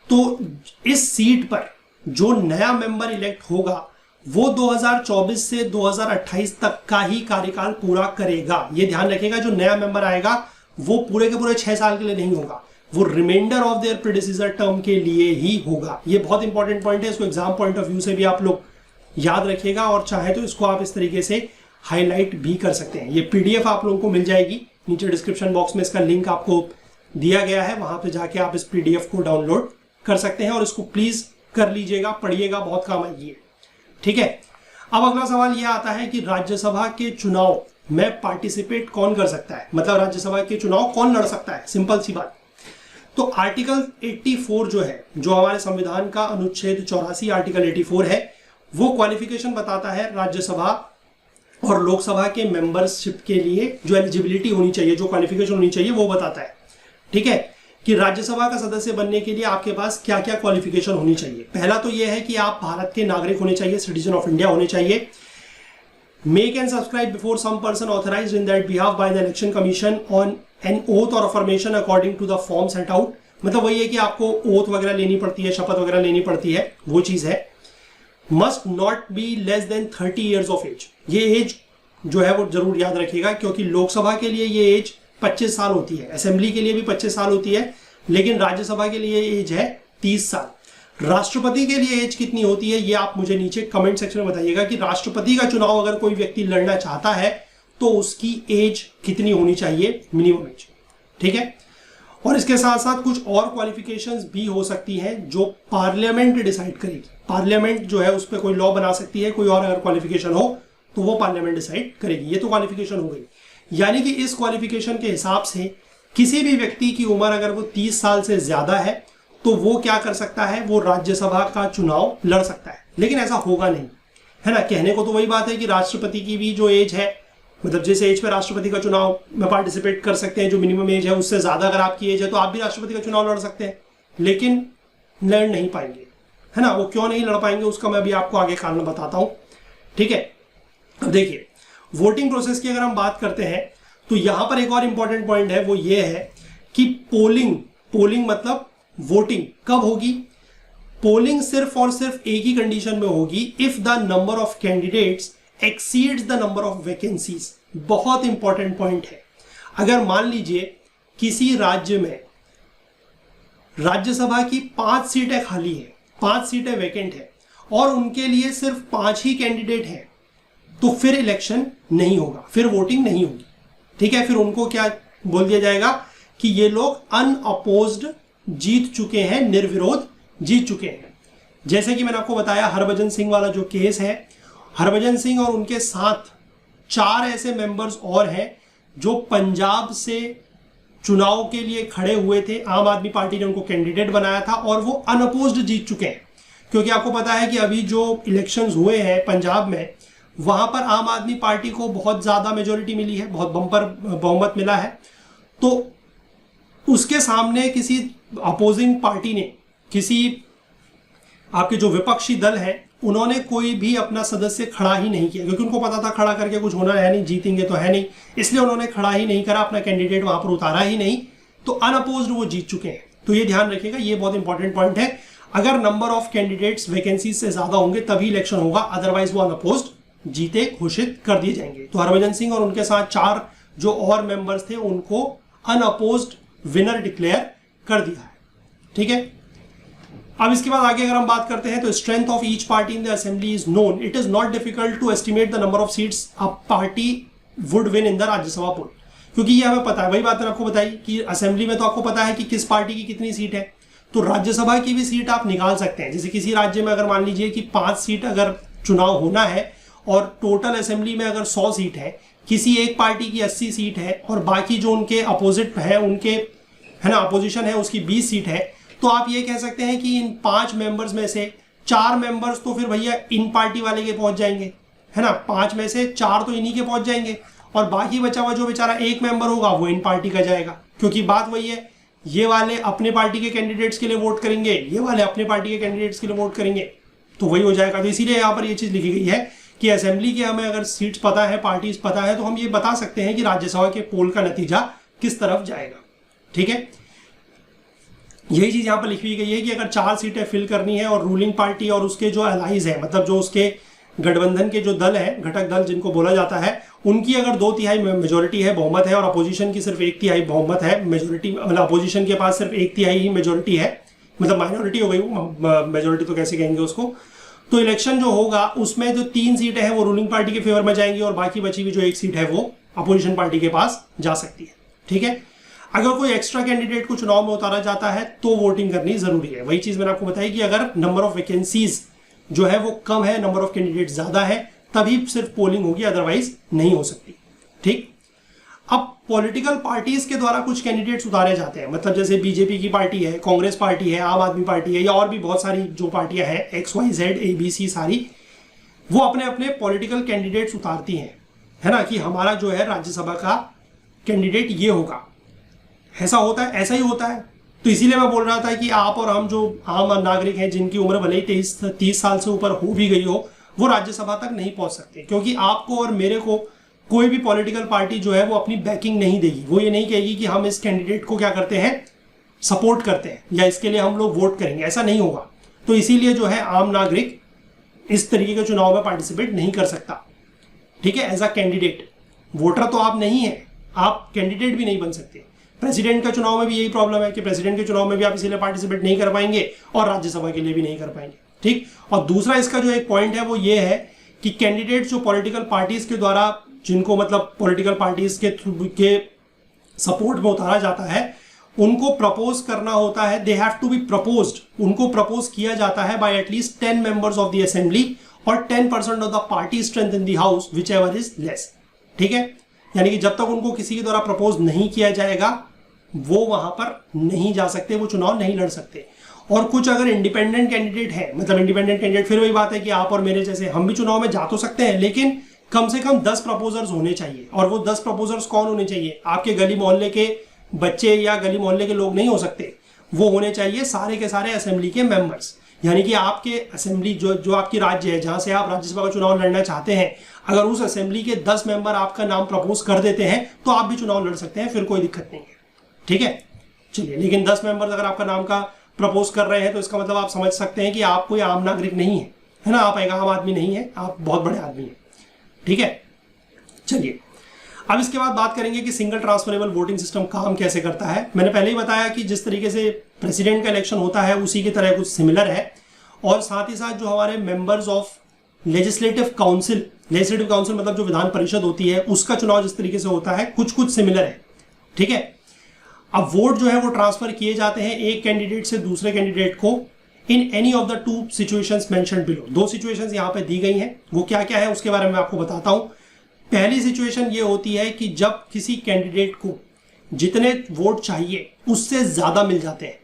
तो इस सीट पर जो नया मेंबर इलेक्ट होगा वो 2024 से 2028 तक का ही कार्यकाल पूरा करेगा। ये ध्यान रखिएगा, जो नया मेंबर आएगा वो पूरे के पूरे 6 साल के लिए नहीं होगा, वो reminder of their predecessor term के लिए ही होगा। ये बहुत इंपॉर्टेंट पॉइंट है, इसको एग्जाम पॉइंट ऑफ व्यू से भी आप लोग याद रखिएगा, और चाहे तो इसको आप इस तरीके से हाईलाइट भी कर सकते हैं। ये पीडीएफ आप लोगों को मिल जाएगी, नीचे डिस्क्रिप्शन बॉक्स में इसका लिंक आपको दिया गया है, वहां पे जाके आप इस पीडीएफ को डाउनलोड कर सकते हैं और इसको प्लीज कर लीजिएगा, पढ़िएगा, बहुत काम आएगी, ठीक है। अब अगला सवाल यह आता है कि राज्यसभा के चुनाव में पार्टिसिपेट कौन कर सकता है, मतलब राज्यसभा के चुनाव कौन लड़ सकता है, सिंपल सी बात। तो आर्टिकल 84 जो है, जो हमारे संविधान का अनुच्छेद 84 आर्टिकल 84 है, वो क्वालिफिकेशन बताता है राज्यसभा और लोकसभा के मेंबरशिप के लिए जो एलिजिबिलिटी होनी चाहिए, जो क्वालिफिकेशन होनी चाहिए, वो बताता है, ठीक है, कि राज्यसभा का सदस्य बनने के लिए आपके पास क्या क्या क्वालिफिकेशन होनी चाहिए। पहला तो यह है कि आप भारत के नागरिक होने चाहिए, सिटीजन ऑफ इंडिया होने चाहिए। Make and subscribe before some person authorised in that behalf by the election commission on an oath और affirmation according to the form set out. मतलब वही है कि आपको ओथ वगैरह लेनी पड़ती है, शपथ वगैरह लेनी पड़ती है, वो चीज है। Must not be less than 30 years of age. ये एज जो है वो जरूर याद रखिएगा, क्योंकि लोकसभा के लिए ये एज 25 साल होती है, असेंबली के लिए भी 25 साल होती है, लेकिन राज्यसभा के लिए एज है 30 साल। राष्ट्रपति के लिए एज कितनी होती है ये आप मुझे नीचे कमेंट सेक्शन में बताइएगा कि राष्ट्रपति का चुनाव अगर कोई व्यक्ति लड़ना चाहता है तो उसकी एज कितनी होनी चाहिए, मिनिमम एज, ठीक है। और इसके साथ साथ कुछ और क्वालिफिकेशंस भी हो सकती हैं जो पार्लियामेंट डिसाइड करेगी। पार्लियामेंट जो है उस पर कोई लॉ बना सकती है, कोई और अगर क्वालिफिकेशन हो तो वो पार्लियामेंट डिसाइड करेगी। ये तो क्वालिफिकेशन हो गई, यानी कि इस क्वालिफिकेशन के हिसाब से किसी भी व्यक्ति की उम्र अगर वो 30 साल से ज्यादा है तो वो क्या कर सकता है, वो राज्यसभा का चुनाव लड़ सकता है। लेकिन ऐसा होगा नहीं, है ना। कहने को तो वही बात है कि राष्ट्रपति की भी जो एज है, मतलब जिस एज पे राष्ट्रपति का चुनाव में पार्टिसिपेट कर सकते हैं, जो मिनिमम एज है उससे ज्यादा अगर आपकी एज है तो आप भी राष्ट्रपति का चुनाव लड़ सकते हैं, लेकिन लड़ नहीं पाएंगे, है ना। वो क्यों नहीं लड़ पाएंगे उसका मैं भी आपको आगे कारण बताता हूं, ठीक है। अब देखिए, वोटिंग प्रोसेस की अगर हम बात करते हैं तो यहां पर एक और इंपॉर्टेंट पॉइंट है, वो ये है कि पोलिंग मतलब वोटिंग कब होगी। पोलिंग सिर्फ और सिर्फ एक ही कंडीशन में होगी, if the number of candidates exceeds the number of vacancies. बहुत इंपॉर्टेंट पॉइंट है। अगर मान लीजिए किसी राज्य में राज्यसभा की 5 सीटें खाली है, 5 सीटें वैकेंट है और उनके लिए सिर्फ 5 ही कैंडिडेट हैं, तो फिर इलेक्शन नहीं होगा, फिर वोटिंग नहीं होगी, ठीक है। फिर उनको क्या बोल दिया जाएगा कि ये लोग अनअपोज्ड जीत चुके हैं, निर्विरोध जीत चुके हैं। जैसे कि मैंने आपको बताया हरभजन सिंह वाला जो केस है, हरभजन सिंह और उनके साथ 4 ऐसे मेंबर्स और हैं जो पंजाब से चुनाव के लिए खड़े हुए थे। आम आदमी पार्टी ने उनको कैंडिडेट बनाया था और वो अनअपोज्ड जीत चुके हैं, क्योंकि आपको पता है कि अभी जो इलेक्शंस हुए हैं पंजाब में, वहां पर आम आदमी पार्टी को बहुत ज्यादा मेजोरिटी मिली है, बहुत बम्पर बहुमत मिला है। तो उसके सामने किसी अपोजिंग पार्टी ने, किसी आपके जो विपक्षी दल है, उन्होंने कोई भी अपना सदस्य खड़ा ही नहीं किया, क्योंकि उनको पता था खड़ा करके कुछ होना है नहीं, जीतेंगे तो है नहीं, इसलिए उन्होंने खड़ा ही नहीं करा, अपना कैंडिडेट वहां पर उतारा ही नहीं, तो अनअपोज्ड वो जीत चुके हैं। तो ये ध्यान रखिएगा, ये बहुत इंपॉर्टेंट पॉइंट है। अगर नंबर ऑफ कैंडिडेट्स वैकेंसी से ज्यादा होंगे तभी इलेक्शन होगा, अदरवाइज वो अनअपोज्ड जीते घोषित कर दिए जाएंगे। तो हरभजन सिंह और उनके साथ 4 जो और मेंबर्स थे उनको अनअपोज्ड विनर डिक्लेयर कर दिया है, ठीक है। अब इसके बाद आगे अगर हम बात करते हैं तो strength of each party in the assembly is known, it is not difficult to estimate the number of seats a party would win in the Rajya Sabha poll, क्योंकि ये हमें पता है, वही बात मैंने आपको बताई कि असेंबली में तो आपको पता है कि किस पार्टी की कितनी सीट है, तो राज्यसभा की भी सीट आप निकाल सकते हैं। जैसे किसी राज्य में अगर मान लीजिए कि 5 सीट अगर चुनाव होना है और टोटल असेंबली में अगर 100 सीट है, किसी एक पार्टी की 80 सीट है और बाकी जो उनके अपोजिट है, उनके है ना अपोजिशन है, उसकी 20 सीट है, तो आप ये कह सकते हैं कि इन 5 मेंबर्स में से 4 मेंबर्स तो फिर भैया इन पार्टी वाले के पहुंच जाएंगे, है ना। 5 में से 4 तो इन्हीं के पहुंच जाएंगे और बाकी बचा हुआ जो बेचारा एक मेंबर होगा वो इन पार्टी का जाएगा, क्योंकि बात वही है, ये वाले अपने पार्टी के कैंडिडेट्स के लिए वोट करेंगे, ये वाले अपने पार्टी के कैंडिडेट्स के लिए वोट करेंगे, तो वही हो जाएगा। तो इसीलिए यहाँ पर ये चीज लिखी गई है कि असेंबली के हमें अगर सीट्स पता है, पार्टीज पता है, तो हम ये बता सकते हैं कि राज्यसभा के पोल का नतीजा किस तरफ जाएगा। ठीक है, यही चीज यहाँ पर लिखी गई है कि अगर 4 सीटें फिल करनी है और रूलिंग पार्टी और उसके जो एलाइज है, मतलब जो उसके गठबंधन के जो दल है, घटक दल जिनको बोला जाता है, उनकी अगर 2/3 मेजोरिटी है, बहुमत है, और अपोजिशन की सिर्फ 1/3 बहुमत है, मेजोरिटी मतलब अपोजिशन के पास सिर्फ 1/3 ही मेजोरिटी है, मतलब माइनॉरिटी हो गई, मेजोरिटी तो कैसे कहेंगे उसको, तो इलेक्शन जो होगा उसमें जो 3 सीटें हैं वो रूलिंग पार्टी के फेवर में जाएंगी और बाकी बची हुई जो 1 सीट है वो अपोजिशन पार्टी के पास जा सकती है। ठीक है, अगर कोई एक्स्ट्रा कैंडिडेट को चुनाव में उतारा जाता है तो वोटिंग करनी जरूरी है। वही चीज मैंने आपको बताई कि अगर नंबर ऑफ वैकेंसीज जो है वो कम है, नंबर ऑफ कैंडिडेट ज्यादा है, तभी सिर्फ पोलिंग होगी, अदरवाइज नहीं हो सकती। ठीक, अब पॉलिटिकल पार्टीज के द्वारा कुछ कैंडिडेट्स उतारे जाते हैं, मतलब जैसे बीजेपी की पार्टी है, कांग्रेस पार्टी है, आम आदमी पार्टी है, या और भी बहुत सारी जो पार्टियां हैं XYZ ABC सारी, वो अपने अपने पॉलिटिकल कैंडिडेट्स उतारती हैं, है ना, कि हमारा जो है राज्यसभा का कैंडिडेट ये होगा। ऐसा होता है, ऐसा ही होता है। तो इसीलिए मैं बोल रहा था कि आप और हम जो आम नागरिक हैं जिनकी उम्र भले ही 30 साल से ऊपर हो भी गई हो, वो राज्यसभा तक नहीं पहुंच सकते, क्योंकि आपको और मेरे को कोई भी पॉलिटिकल पार्टी जो है वो अपनी बैकिंग नहीं देगी। वो ये नहीं कहेगी कि हम इस कैंडिडेट को क्या करते हैं, सपोर्ट करते हैं, या इसके लिए हम लोग वोट करेंगे, ऐसा नहीं होगा। तो इसीलिए जो है आम नागरिक इस तरीके के चुनाव में पार्टिसिपेट नहीं कर सकता। ठीक है, एज अ कैंडिडेट, वोटर तो आप नहीं है, आप कैंडिडेट भी नहीं बन सकते। प्रेसिडेंट का चुनाव में भी यही प्रॉब्लम है कि प्रेसिडेंट के चुनाव में भी आप इसीलिए पार्टिसिपेट नहीं कर पाएंगे और राज्यसभा के लिए भी नहीं कर पाएंगे। ठीक, और दूसरा इसका जो एक पॉइंट है वो ये है कि कैंडिडेट जो पॉलिटिकल पार्टीज के द्वारा, जिनको मतलब पॉलिटिकल पार्टीज के सपोर्ट में उतारा जाता है, उनको प्रपोज करना होता है, they have to be proposed, उनको प्रपोज किया जाता है by at least 10 members of the assembly और 10% of the party strength in the house whichever is less. ठीक है, यानी कि जब तक उनको किसी के द्वारा प्रपोज नहीं किया जाएगा वो वहां पर नहीं जा सकते, वो चुनाव नहीं लड़ सकते। और कुछ अगर इंडिपेंडेंट कैंडिडेट है, मतलब इंडिपेंडेंट कैंडिडेट, फिर वही बात है कि आप और मेरे जैसे हम भी चुनाव में जा तो सकते हैं, लेकिन कम से कम 10 प्रपोजर्स होने चाहिए। और वो 10 प्रपोजर्स कौन होने चाहिए, आपके गली मोहल्ले के बच्चे या गली मोहल्ले के लोग नहीं हो सकते, वो होने चाहिए सारे के सारे असेंबली के मेंबर्स। यानी कि आपके असेंबली जो आपकी राज्य है, जहां से आप राज्यसभा का चुनाव लड़ना चाहते हैं, अगर उस असेंबली के 10 मेंबर आपका नाम प्रपोज कर देते हैं तो आप भी चुनाव लड़ सकते हैं, फिर कोई दिक्कत नहीं है। ठीक है, चलिए, लेकिन 10 मेंबर अगर आपका नाम का प्रपोज कर रहे हैं तो इसका मतलब आप समझ सकते हैं कि आप कोई आम नागरिक नहीं है ना, आप एक आम आदमी नहीं है, आप बहुत बड़े आदमी हैं। ठीक है, चलिए, अब इसके बाद बात करेंगे कि सिंगल ट्रांसफरेबल वोटिंग सिस्टम काम कैसे करता है। मैंने पहले ही बताया कि जिस तरीके से प्रेसिडेंट का इलेक्शन होता है उसी की तरह कुछ सिमिलर है, और साथ ही साथ जो हमारे मेंबर्स ऑफ लेजिस्लेटिव काउंसिल मतलब जो विधान परिषद होती है, उसका चुनाव जिस तरीके से होता है कुछ सिमिलर है। ठीक है, अब वोट जो है वो ट्रांसफर किए जाते हैं एक कैंडिडेट से दूसरे कैंडिडेट को in any of the 2 situations mentioned below. 2 situations यहाँ पे दी गई हैं, वो क्या क्या है उसके बारे में आपको बताता हूं। पहली सिचुएशन ये होती है कि जब किसी कैंडिडेट को जितने वोट चाहिए उससे ज्यादा मिल जाते हैं,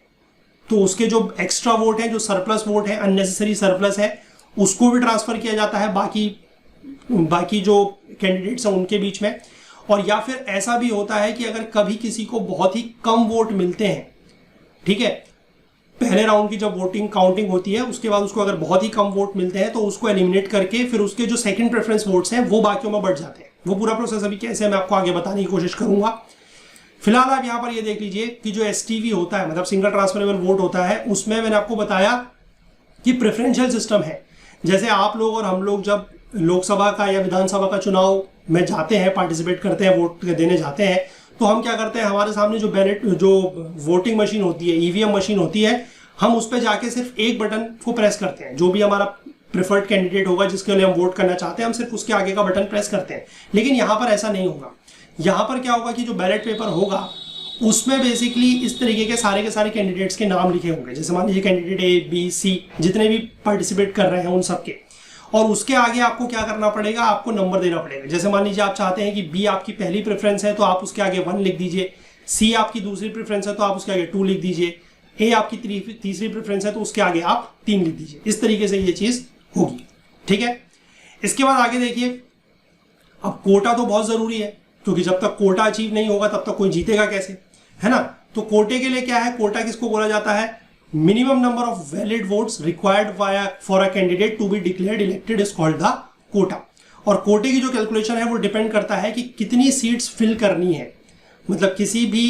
तो उसके जो एक्स्ट्रा वोट हैं, जो सरप्लस वोट है, अननेसेसरी सरप्लस है, उसको भी ट्रांसफर किया जाता है बाकी जो कैंडिडेट्स हैं उनके बीच में। और या फिर ऐसा भी होता है कि अगर कभी किसी को बहुत ही कम वोट मिलते हैं, ठीक है, पहले राउंड की जब वोटिंग काउंटिंग होती है उसके बाद उसको अगर बहुत ही कम वोट मिलते हैं तो उसको एलिमिनेट करके फिर उसके जो सेकंड प्रेफरेंस वोट्स हैं वो बाकियों में बढ़ जाते हैं। वो पूरा प्रोसेस अभी कैसे मैं आपको आगे बताने की कोशिश करूंगा। फिलहाल आप यहाँ पर ये देख लीजिए कि जो STV होता है, मतलब सिंगल ट्रांसफरेबल वोट होता है, उसमें मैंने आपको बताया कि प्रेफरेंशियल सिस्टम है। जैसे आप लोग और हम लोग जब लोकसभा का या विधानसभा का चुनाव में जाते हैं, पार्टिसिपेट करते हैं, वोट देने जाते हैं, तो हम क्या करते हैं, हमारे सामने जो वोटिंग मशीन होती है, EVM मशीन होती है, हम उस पर जाके सिर्फ एक बटन को प्रेस करते हैं। जो भी हमारा प्रेफर्ड कैंडिडेट होगा जिसके लिए हम वोट करना चाहते हैं, हम सिर्फ उसके आगे का बटन प्रेस करते हैं। लेकिन यहाँ पर ऐसा नहीं होगा। यहाँ पर क्या होगा कि जो बैलेट पेपर होगा उसमें बेसिकली इस तरीके के सारे कैंडिडेट्स के नाम लिखे होंगे। जैसे मान लीजिए कैंडिडेट A, B, C जितने भी पार्टिसिपेट कर रहे हैं उन सबके, और उसके आगे आपको क्या करना पड़ेगा, आपको नंबर देना पड़ेगा। जैसे मान लीजिए आप चाहते हैं कि बी आपकी पहली प्रेफरेंस है तो आप उसके आगे 1 लिख दीजिए, सी आपकी दूसरी प्रेफरेंस है तो आप उसके आगे 2 लिख दीजिए, ए आपकी तीसरी प्रेफरेंस है तो उसके आगे आप 3 लिख दीजिए। इस तरीके से ये चीज होगी, ठीक है। इसके बाद आगे देखिए, अब कोटा तो बहुत जरूरी है, क्योंकि जब तक कोटा अचीव नहीं होगा तब तक कोई जीतेगा कैसे, है ना। तो कोटे के लिए क्या है, कोटा किसको बोला जाता है, minimum number of valid votes required for a candidate to be declared elected is called the quota. और कोटे की जो कैलकुलेशन है वो डिपेंड करता है कि कितनी सीट्स फिल करनी है, मतलब किसी भी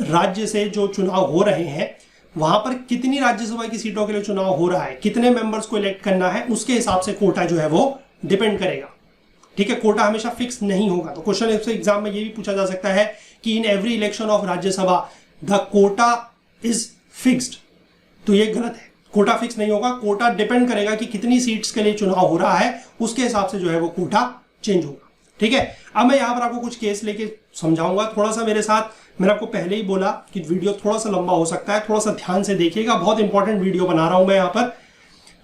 राज्य से जो चुनाव हो रहे हैं वहां पर कितनी राज्यसभा की सीटों के लिए चुनाव हो रहा है, कितने मेंबर्स को इलेक्ट करना है, उसके हिसाब से कोटा जो है वो डिपेंड करेगा, ठीक है। कोटा हमेशा फिक्स नहीं होगा। तो क्वेश्चन एग्जाम में ये भी पूछा जा सकता है कि in every election of Rajya Sabha the quota is fixed, तो ये गलत है। कोटा फिक्स नहीं होगा, कोटा डिपेंड करेगा कि कितनी सीट्स के लिए चुनाव हो रहा है, उसके हिसाब से जो है वो कोटा चेंज होगा, ठीक है। अब मैं यहां पर आपको कुछ केस लेके समझाऊंगा, थोड़ा सा मेरे साथ, मैंने आपको पहले ही बोला कि वीडियो थोड़ा सा लंबा हो सकता है, थोड़ा सा ध्यान से देखिएगा, बहुत इंपॉर्टेंट वीडियो बना रहा हूं मैं यहाँ पर,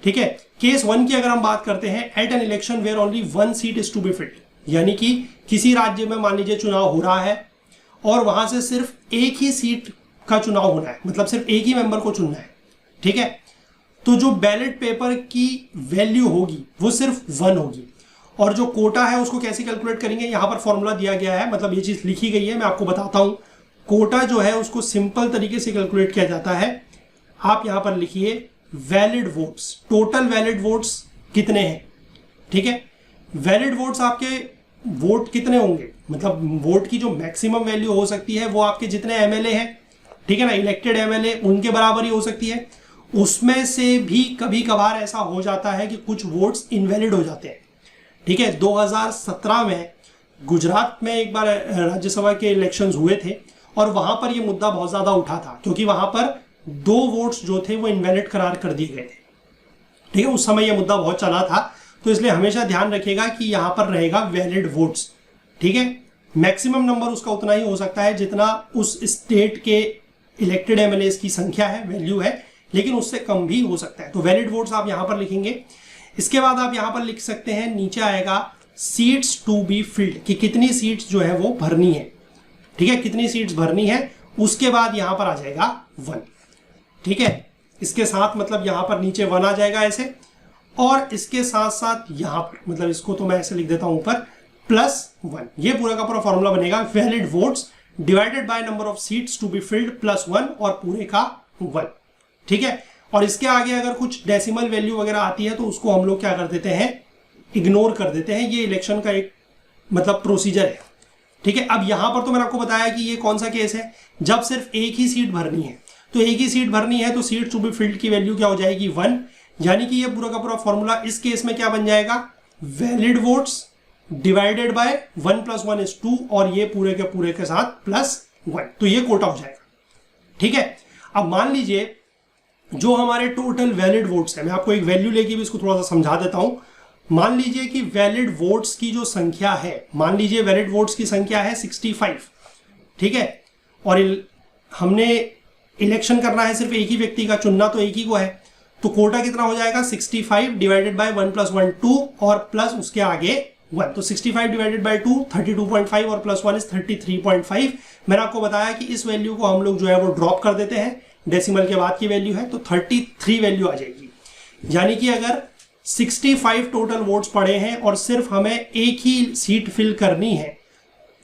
ठीक है। केस 1 की अगर हम बात करते हैं, at an election where only 1 seat is to be filled, यानी कि किसी राज्य में मान लीजिए चुनाव हो रहा है और वहां से सिर्फ एक ही सीट का चुनाव होना है, मतलब सिर्फ एक ही मेंबर को चुनना है, ठीक है। तो जो बैलेट पेपर की वैल्यू होगी वो सिर्फ 1 होगी। और जो कोटा है उसको कैसे कैलकुलेट करेंगे, यहां पर फॉर्मूला दिया गया है, मतलब ये चीज लिखी गई है, मैं आपको बताता हूं। कोटा जो है उसको सिंपल तरीके से कैलकुलेट किया जाता है। आप यहां पर लिखिए valid votes, total valid votes कितने हैं, ठीक है। वैलिड वोट्स आपके वोट कितने होंगे, मतलब वोट की जो मैक्सिमम वैल्यू हो सकती है वो आपके जितने एमएलए हैं, ठीक है ना, इलेक्टेड एमएलए उनके बराबर ही हो सकती है। उसमें से भी कभी कभार ऐसा हो जाता है कि कुछ वोट्स इनवैलिड हो जाते हैं, ठीक है। 2017 में गुजरात में एक बार राज्यसभा के इलेक्शंस हुए थे और वहां पर यह मुद्दा बहुत ज्यादा उठा था, क्योंकि वहां पर 2 वोट्स जो थे वो इनवैलिड करार कर दिए गए थे, ठीक है। उस समय यह मुद्दा बहुत चला था, तो इसलिए हमेशा ध्यान रखिएगा कि यहां पर रहेगा वैलिड वोट्स, ठीक है। मैक्सिमम नंबर उसका उतना ही हो सकता है जितना उस स्टेट के इलेक्टेड एमएलए की संख्या है, वैल्यू है, लेकिन उससे कम भी हो सकता है। तो वैलिड वोट्स आप यहां पर लिखेंगे। इसके बाद आप यहां पर लिख सकते हैं, नीचे आएगा सीट्स टू बी फिल्ड, कि कितनी सीट्स जो है वो भरनी है, ठीक है, कितनी सीट्स भरनी है। उसके बाद यहां पर आ जाएगा 1, ठीक है। इसके साथ मतलब यहां पर नीचे 1 आ जाएगा ऐसे, और इसके साथ साथ यहां पर, मतलब इसको तो मैं ऐसे लिख देता हूं ऊपर, +1, ये पूरा का पूरा फॉर्मूला बनेगा valid votes divided by number of seats to be filled +1 और पूरे का 1, ठीक है। और इसके आगे अगर कुछ डेसिमल वैल्यू वगैरह आती है तो उसको हम लोग क्या कर देते हैं, इग्नोर कर देते हैं। ये इलेक्शन का एक मतलब प्रोसीजर है, ठीक है। अब यहां पर तो मैंने आपको बताया कि ये कौन सा केस है, जब सिर्फ एक ही सीट भरनी है। तो एक ही सीट भरनी है तो सीट टू बी फिल्ड की वैल्यू क्या हो जाएगी, 1, यानी कि ये पूरा का पूरा फॉर्मूला इस केस में क्या बन जाएगा, वैलिड वोट्स डिवाइडेड बाय 1 + 1 = 2, और ये पूरे के साथ +1, तो ये कोटा हो जाएगा, ठीक है। अब मान लीजिए जो हमारे टोटल वैलिड वोट्स है, मैं आपको एक वैल्यू लेके भी इसको थोड़ा सा समझा देता हूं। मान लीजिए कि वैलिड वोट्स की जो संख्या है, मान लीजिए वैलिड वोट्स की संख्या है 65, ठीक है, और हमने इलेक्शन करना है, सिर्फ एक ही व्यक्ति का चुनना तो एक ही को है, तो कोटा कितना हो जाएगा, 65 डिवाइडेड बाय 1 + 1 2 और प्लस उसके आगे 1, तो 65 डिवाइडेड बाय 2 32.5 और +1 = 33.5। मैंने आपको बताया कि इस वैल्यू को हम लोग जो है वो ड्रॉप कर देते हैं, डेसिमल के बाद की वैल्यू है तो 33 वैल्यू आ जाएगी। यानी कि अगर 65 टोटल वोट्स पड़े हैं और सिर्फ हमें एक ही सीट फिल करनी है,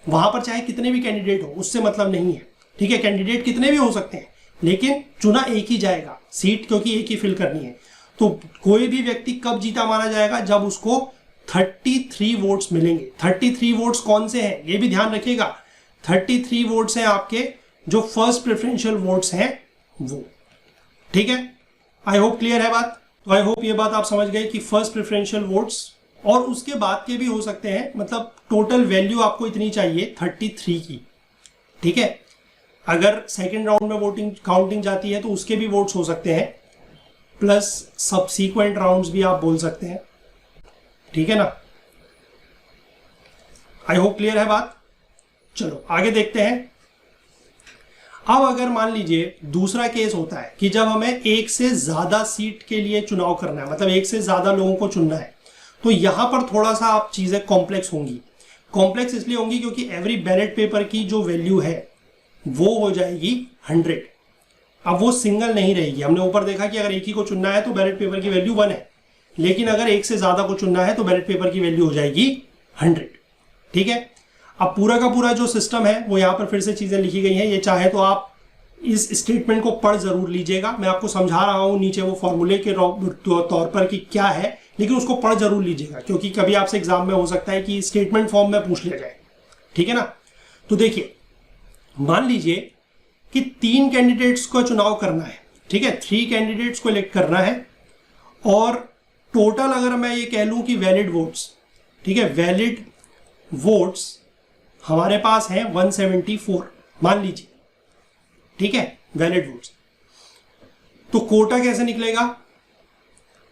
वहां पर चाहे कितने भी कैंडिडेट हो उससे मतलब नहीं है, ठीक है। कैंडिडेट कितने भी हो सकते हैं लेकिन चुना एक ही जाएगा, सीट क्योंकि एक ही फिल करनी है। तो कोई भी व्यक्ति कब जीता माना जाएगा, जब उसको 33 वोट्स मिलेंगे। 33 वोट्स कौन से हैं ये भी ध्यान रखिएगा, 33 वोट्स हैं आपके जो फर्स्ट प्रेफरेंशियल वोट्स हैं वो, ठीक है। आई होप क्लियर है बात। तो आई होप ये बात आप समझ गए कि फर्स्ट प्रेफरेंशियल वोट्स और उसके बाद के भी हो सकते हैं, मतलब टोटल वैल्यू आपको इतनी चाहिए 33 की, ठीक है। अगर सेकेंड राउंड में वोटिंग काउंटिंग जाती है तो उसके भी वोट्स हो सकते हैं, प्लस सबसीक्वेंट राउंड्स भी आप बोल सकते हैं, ठीक है ना। आई होप क्लियर है बात। चलो आगे देखते हैं। अब अगर मान लीजिए दूसरा केस होता है कि जब हमें एक से ज्यादा सीट के लिए चुनाव करना है, मतलब एक से ज्यादा लोगों को चुनना है, तो यहां पर थोड़ा सा आप चीजें कॉम्प्लेक्स होंगी। कॉम्प्लेक्स इसलिए होंगी क्योंकि एवरी बैलेट पेपर की जो वैल्यू है वो हो जाएगी 100। अब वो सिंगल नहीं रहेगी। हमने ऊपर देखा कि अगर एक ही को चुनना है तो बैलेट पेपर की वैल्यू 1 है, लेकिन अगर एक से ज्यादा को चुनना है तो बैलेट पेपर की वैल्यू हो जाएगी 100। ठीक है, अब पूरा का पूरा जो सिस्टम है वो यहां पर फिर से चीजें लिखी गई हैं। ये चाहे तो आप इस स्टेटमेंट को पढ़ जरूर लीजिएगा, मैं आपको समझा रहा हूं नीचे वो फॉर्मूले के तौर पर कि क्या है, लेकिन उसको पढ़ जरूर लीजिएगा क्योंकि कभी आपसे एग्जाम में हो सकता है कि स्टेटमेंट फॉर्म में पूछ लिया जाए। ठीक है ना, तो देखिए मान लीजिए कि 3 कैंडिडेट्स का चुनाव करना है। ठीक है, 3 कैंडिडेट्स को इलेक्ट करना है और टोटल अगर मैं ये कह लूं कि वैलिड वोट्स, ठीक है, वैलिड वोट्स हमारे पास है 174 मान लीजिए। ठीक है, वैलिड वोट्स। तो कोटा कैसे निकलेगा?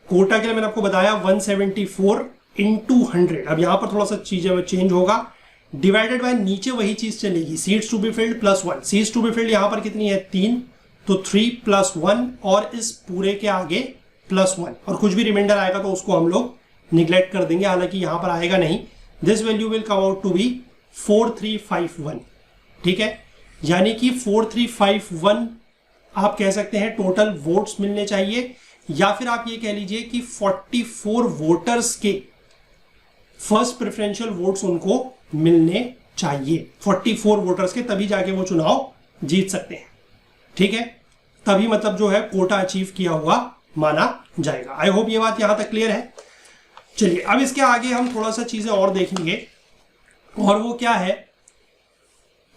कोटा के लिए मैंने आपको बताया 174 इंटू 100। अब यहां पर थोड़ा सा चीजें चेंज होगा, डिवाइडेड बाय नीचे वही चीज चलेगी, seats to be filled plus 1। Seats to be filled यहां पर कितनी है? 3, तो 3 प्लस 1 और इस पूरे के आगे प्लस 1, और कुछ भी रिमाइंडर आएगा तो उसको हम लोग निग्लेक्ट कर देंगे, हालांकि यहां पर आएगा नहीं। This value will come out to be 4351। ठीक है, यानी कि 4351 आप कह सकते हैं टोटल वोट्स मिलने चाहिए, या फिर आप ये कह लीजिए कि 44 वोटर्स के फर्स्ट प्रेफरेंशियल वोट्स उनको मिलने चाहिए। 44 वोटर्स के, तभी जाके वो चुनाव जीत सकते हैं। ठीक है, तभी मतलब जो है कोटा अचीव किया हुआ माना जाएगा। आई होप ये बात यहां तक क्लियर है। चलिए अब इसके आगे हम थोड़ा सा चीजें और देखेंगे, और वो क्या है,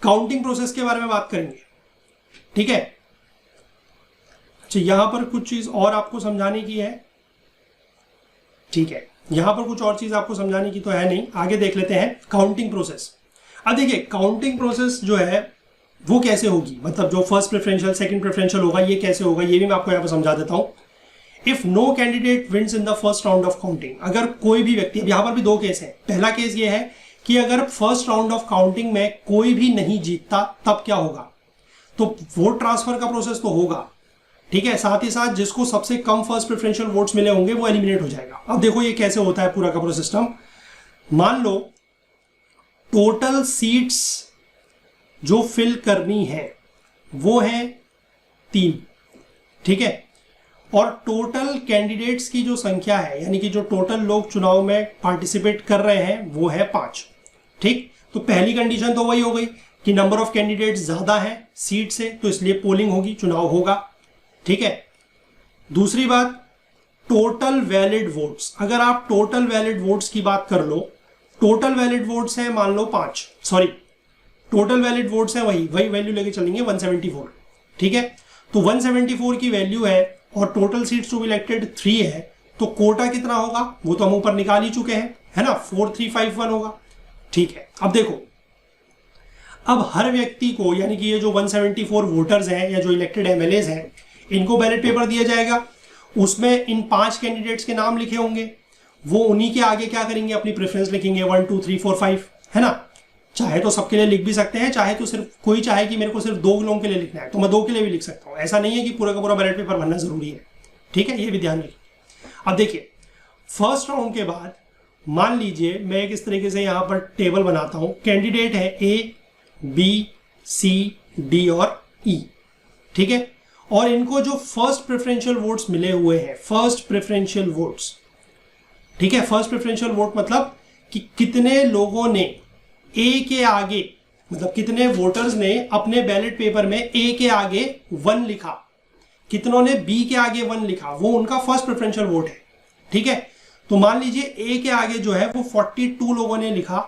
काउंटिंग प्रोसेस के बारे में बात करेंगे। ठीक है, अच्छा यहां पर कुछ चीज और आपको समझाने की है। ठीक है, यहां पर कुछ और चीज आपको समझाने की तो है नहीं, आगे देख लेते हैं काउंटिंग प्रोसेस। अब देखिए काउंटिंग प्रोसेस जो है वो कैसे होगी, मतलब जो फर्स्ट प्रेफरेंशियल सेकंड प्रेफरेंशियल होगा ये कैसे होगा, ये भी मैं आपको यहां पर समझा देता हूं। If no candidate wins in the first round of counting, अगर कोई भी व्यक्ति, यहां पर भी 2 केस है। पहला केस ये है कि अगर फर्स्ट राउंड ऑफ काउंटिंग में कोई भी नहीं जीतता तब क्या होगा, तो वोट ट्रांसफर का प्रोसेस तो होगा। ठीक है, साथ ही साथ जिसको सबसे कम फर्स्ट प्रेफरेंशियल वोट्स मिले होंगे वो एलिमिनेट हो जाएगा। अब देखो ये कैसे होता है पूरा का पूरा सिस्टम। मान लो टोटल सीट्स जो फिल करनी है वो है 3। ठीक है, और टोटल कैंडिडेट्स की जो संख्या है, यानी कि जो टोटल लोग चुनाव में पार्टिसिपेट कर रहे हैं वो है 5। ठीक, तो पहली कंडीशन तो वही हो गई कि नंबर ऑफ कैंडिडेट्स ज्यादा है सीट से, तो इसलिए पोलिंग होगी, चुनाव होगा। ठीक है, दूसरी बात टोटल वैलिड वोट्स। अगर आप टोटल वैलिड वोट्स की बात कर लो, टोटल वैलिड वोट्स है मान लो 5, सॉरी टोटल वैलिड वोट्स है वही वैल्यू लेके चलेंगे 174। ठीक है, तो 174 की वैल्यू है और total seats to be elected 3 है, तो कोटा कितना होगा वो तो हम ऊपर निकाल ही चुके हैं, है ना, 4351 होगा। ठीक है, अब देखो अब हर व्यक्ति को, यानी कि ये जो 174 वोटर्स हैं या जो इलेक्टेड एमएलएज हैं, इनको बैलेट पेपर दिया जाएगा, उसमें इन 5 कैंडिडेट्स के नाम लिखे होंगे, वो उन्हीं के आगे क्या करेंगे, अपनी प्रेफरेंस लिखेंगे 1 2 3 4 5, है ना। चाहे तो सबके लिए लिख भी सकते हैं, चाहे तो सिर्फ कोई चाहे कि मेरे को सिर्फ 2 लोगों के लिए लिखना है तो मैं 2 के लिए भी लिख सकता हूं। ऐसा नहीं है कि पूरा का पूरा बैलेट पेपर भरना जरूरी है। ठीक है, ये भी ध्यान रखिए। अब देखिए फर्स्ट राउंड के बाद मान लीजिए मैं एक इस तरीके से यहां पर टेबल बनाता हूं, कैंडिडेट है ए बी सी डी और ई। ठीक है, और इनको जो फर्स्ट प्रेफरेंशियल वोट्स मिले हुए हैं, फर्स्ट प्रेफरेंशियल वोट्स, ठीक है, फर्स्ट प्रेफरेंशियल वोट मतलब कि कितने लोगों ने ए के आगे, मतलब कितने वोटर्स ने अपने बैलेट पेपर में ए के आगे 1 लिखा, कितनों ने बी के आगे 1 लिखा, वो उनका फर्स्ट प्रेफरेंशियल वोट है। ठीक है, तो मान लीजिए ए के आगे जो है वो 42 लोगों ने लिखा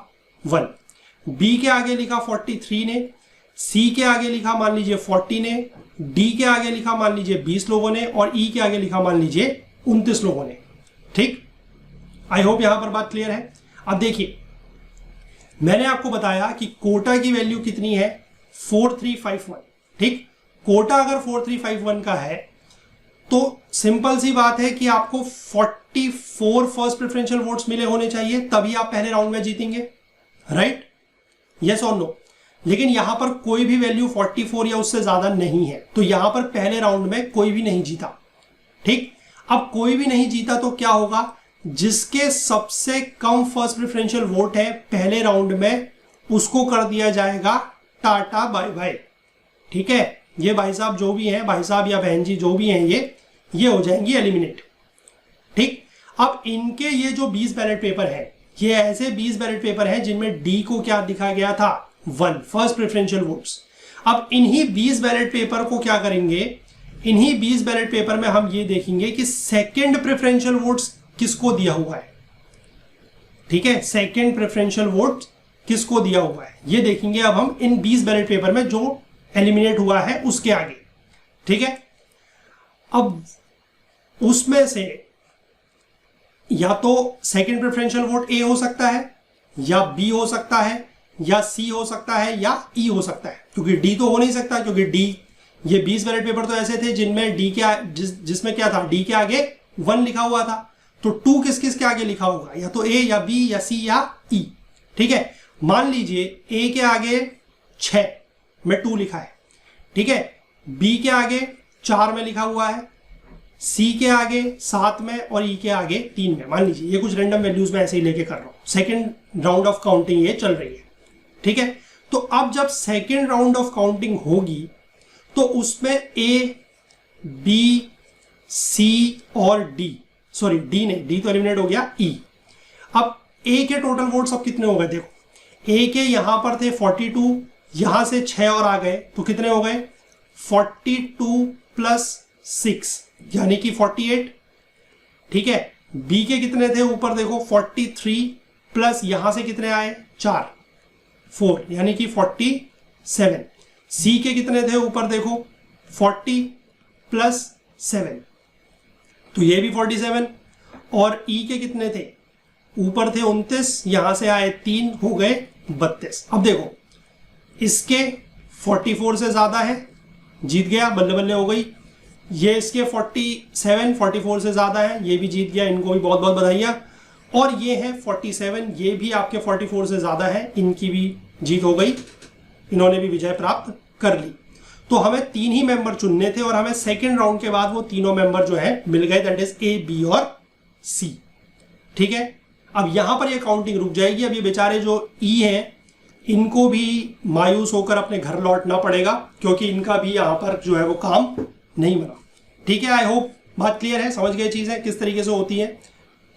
1, बी के आगे लिखा 43 ने, सी के आगे लिखा मान लीजिए 40 ने, डी के आगे लिखा मान लीजिए 20 लोगों ने, और ई के आगे लिखा मान लीजिए 29 लोगों ने। ठीक, आई होप यहां पर बात क्लियर है। अब देखिए मैंने आपको बताया कि कोटा की वैल्यू कितनी है, 4351। ठीक, कोटा अगर 4351 का है तो सिंपल सी बात है कि आपको 44 फर्स्ट प्रेफरेंशियल वोट्स मिले होने चाहिए, तभी आप पहले राउंड में जीतेंगे, राइट, यस और नो। लेकिन यहां पर कोई भी वैल्यू 44 या उससे ज्यादा नहीं है, तो यहां पर पहले राउंड में कोई भी नहीं जीता। ठीक, अब कोई भी नहीं जीता तो क्या होगा, जिसके सबसे कम फर्स्ट प्रेफरेंशियल वोट है पहले राउंड में, उसको कर दिया जाएगा टाटा बाय बाय। ठीक है, ये भाई साहब जो भी हैं, भाई साहब या बहन जी जो भी हैं, ये हो जाएंगी एलिमिनेट। ठीक, अब इनके ये जो 20 बैलेट पेपर है, ये ऐसे 20 बैलेट पेपर हैं जिनमें डी को क्या दिखा गया था, 1 फर्स्ट प्रेफरेंशियल वोट्स। अब इन्हीं 20 बैलेट पेपर को क्या करेंगे, इन्हीं 20 बैलेट पेपर में हम ये देखेंगे कि सेकंड प्रेफरेंशियल वोट्स किसको दिया हुआ है। ठीक है, सेकंड प्रेफरेंशियल वोट किसको दिया हुआ है ये देखेंगे अब हम इन 20 बैलेट पेपर में जो एलिमिनेट हुआ है उसके आगे। ठीक है, अब उसमें से या तो सेकंड प्रेफरेंशियल वोट ए हो सकता है, या बी हो सकता है, या सी हो सकता है, या ई हो सकता है, क्योंकि डी तो हो नहीं सकता, क्योंकि डी, ये 20 बैलेट पेपर तो ऐसे थे जिनमें डी के जिसमें क्या था, डी के आगे 1 लिखा हुआ था, तो 2 किस किस के आगे लिखा होगा, या तो ए या बी या सी या ई। ठीक है, मान लीजिए ए के आगे 6 में 2 लिखा है, ठीक है, बी के आगे 4 में लिखा हुआ है, सी के आगे 7 में और ई के आगे 3 में। मान लीजिए ये कुछ रैंडम वैल्यूज में ऐसे ही लेके कर रहा हूं, सेकेंड राउंड ऑफ काउंटिंग ये चल रही है। ठीक है, तो अब जब सेकेंड राउंड ऑफ काउंटिंग होगी तो उसमें ए, बी, सी और डी, सॉरी डी नहीं, डी तो एलिमिनेट हो गया, ई। अब ए के टोटल वोट्स अब कितने हो गए, देखो ए के यहां पर थे 42, यहां से 6 और आ गए तो कितने हो गए, 42 प्लस 6 यानी कि 48। ठीक है, बी के कितने थे ऊपर देखो 43 प्लस यहां से कितने आए 4 यानी कि 47। सी के कितने थे ऊपर देखो 40 प्लस 7 तो ये भी 47, और ई के कितने थे ऊपर थे 29, यहां से आए 3 हो गए 32। अब देखो इसके 44 से ज्यादा है, जीत गया, बल्ले बल्ले हो गई। ये इसके 47 44 से ज्यादा है, ये भी जीत गया, इनको भी बहुत बहुत बधाइयां। और ये है 47, ये भी आपके 44 से ज्यादा है, इनकी भी जीत हो गई, इन्होंने भी विजय प्राप्त कर ली। तो हमें 3 ही मेंबर चुनने थे और हमें सेकेंड राउंड के बाद वो तीनों मेंबर जो है मिल गए, दैट इज ए, बी और सी। ठीक है, अब यहां पर ये काउंटिंग रुक जाएगी। अब ये बेचारे जो ई हैं इनको भी मायूस होकर अपने घर लौटना पड़ेगा, क्योंकि इनका भी यहां पर जो है वो काम नहीं बना। ठीक है, आई होप बात क्लियर है, समझ गए चीजें किस तरीके से होती है।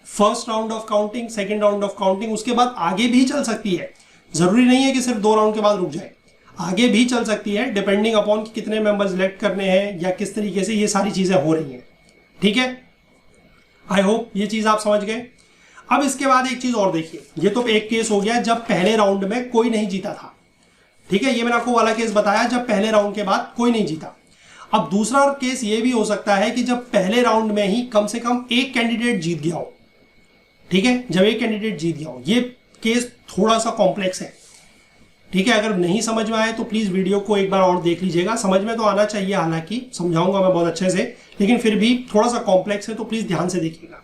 First round of counting, second round of counting, उसके बाद आगे भी चल सकती है, जरूरी नहीं है कि सिर्फ 2 राउंड के बाद रुक जाए, आगे भी चल सकती है, डिपेंडिंग अपॉन कि कितने मेंबर सिलेक्ट करने हैं या किस तरीके से ये सारी चीजें हो रही हैं। ठीक है, आई होप ये चीज आप समझ गए। अब इसके बाद एक चीज और देखिए, ये तो एक केस हो गया जब पहले राउंड में कोई नहीं जीता था। ठीक है, ये मैंने आपको वाला केस बताया जब पहले राउंड के बाद कोई नहीं जीता। अब दूसरा केस ये भी हो सकता है कि जब पहले राउंड में ही कम से कम एक कैंडिडेट जीत गया हो। ठीक है, जब एक कैंडिडेट जीत गया हो, ये केस थोड़ा सा कॉम्प्लेक्स है। ठीक है, अगर नहीं समझ में आए तो प्लीज वीडियो को एक बार और देख लीजिएगा, समझ में तो आना चाहिए, हालांकि समझाऊंगा मैं बहुत अच्छे से, लेकिन फिर भी थोड़ा सा कॉम्प्लेक्स है तो प्लीज ध्यान से देखिएगा।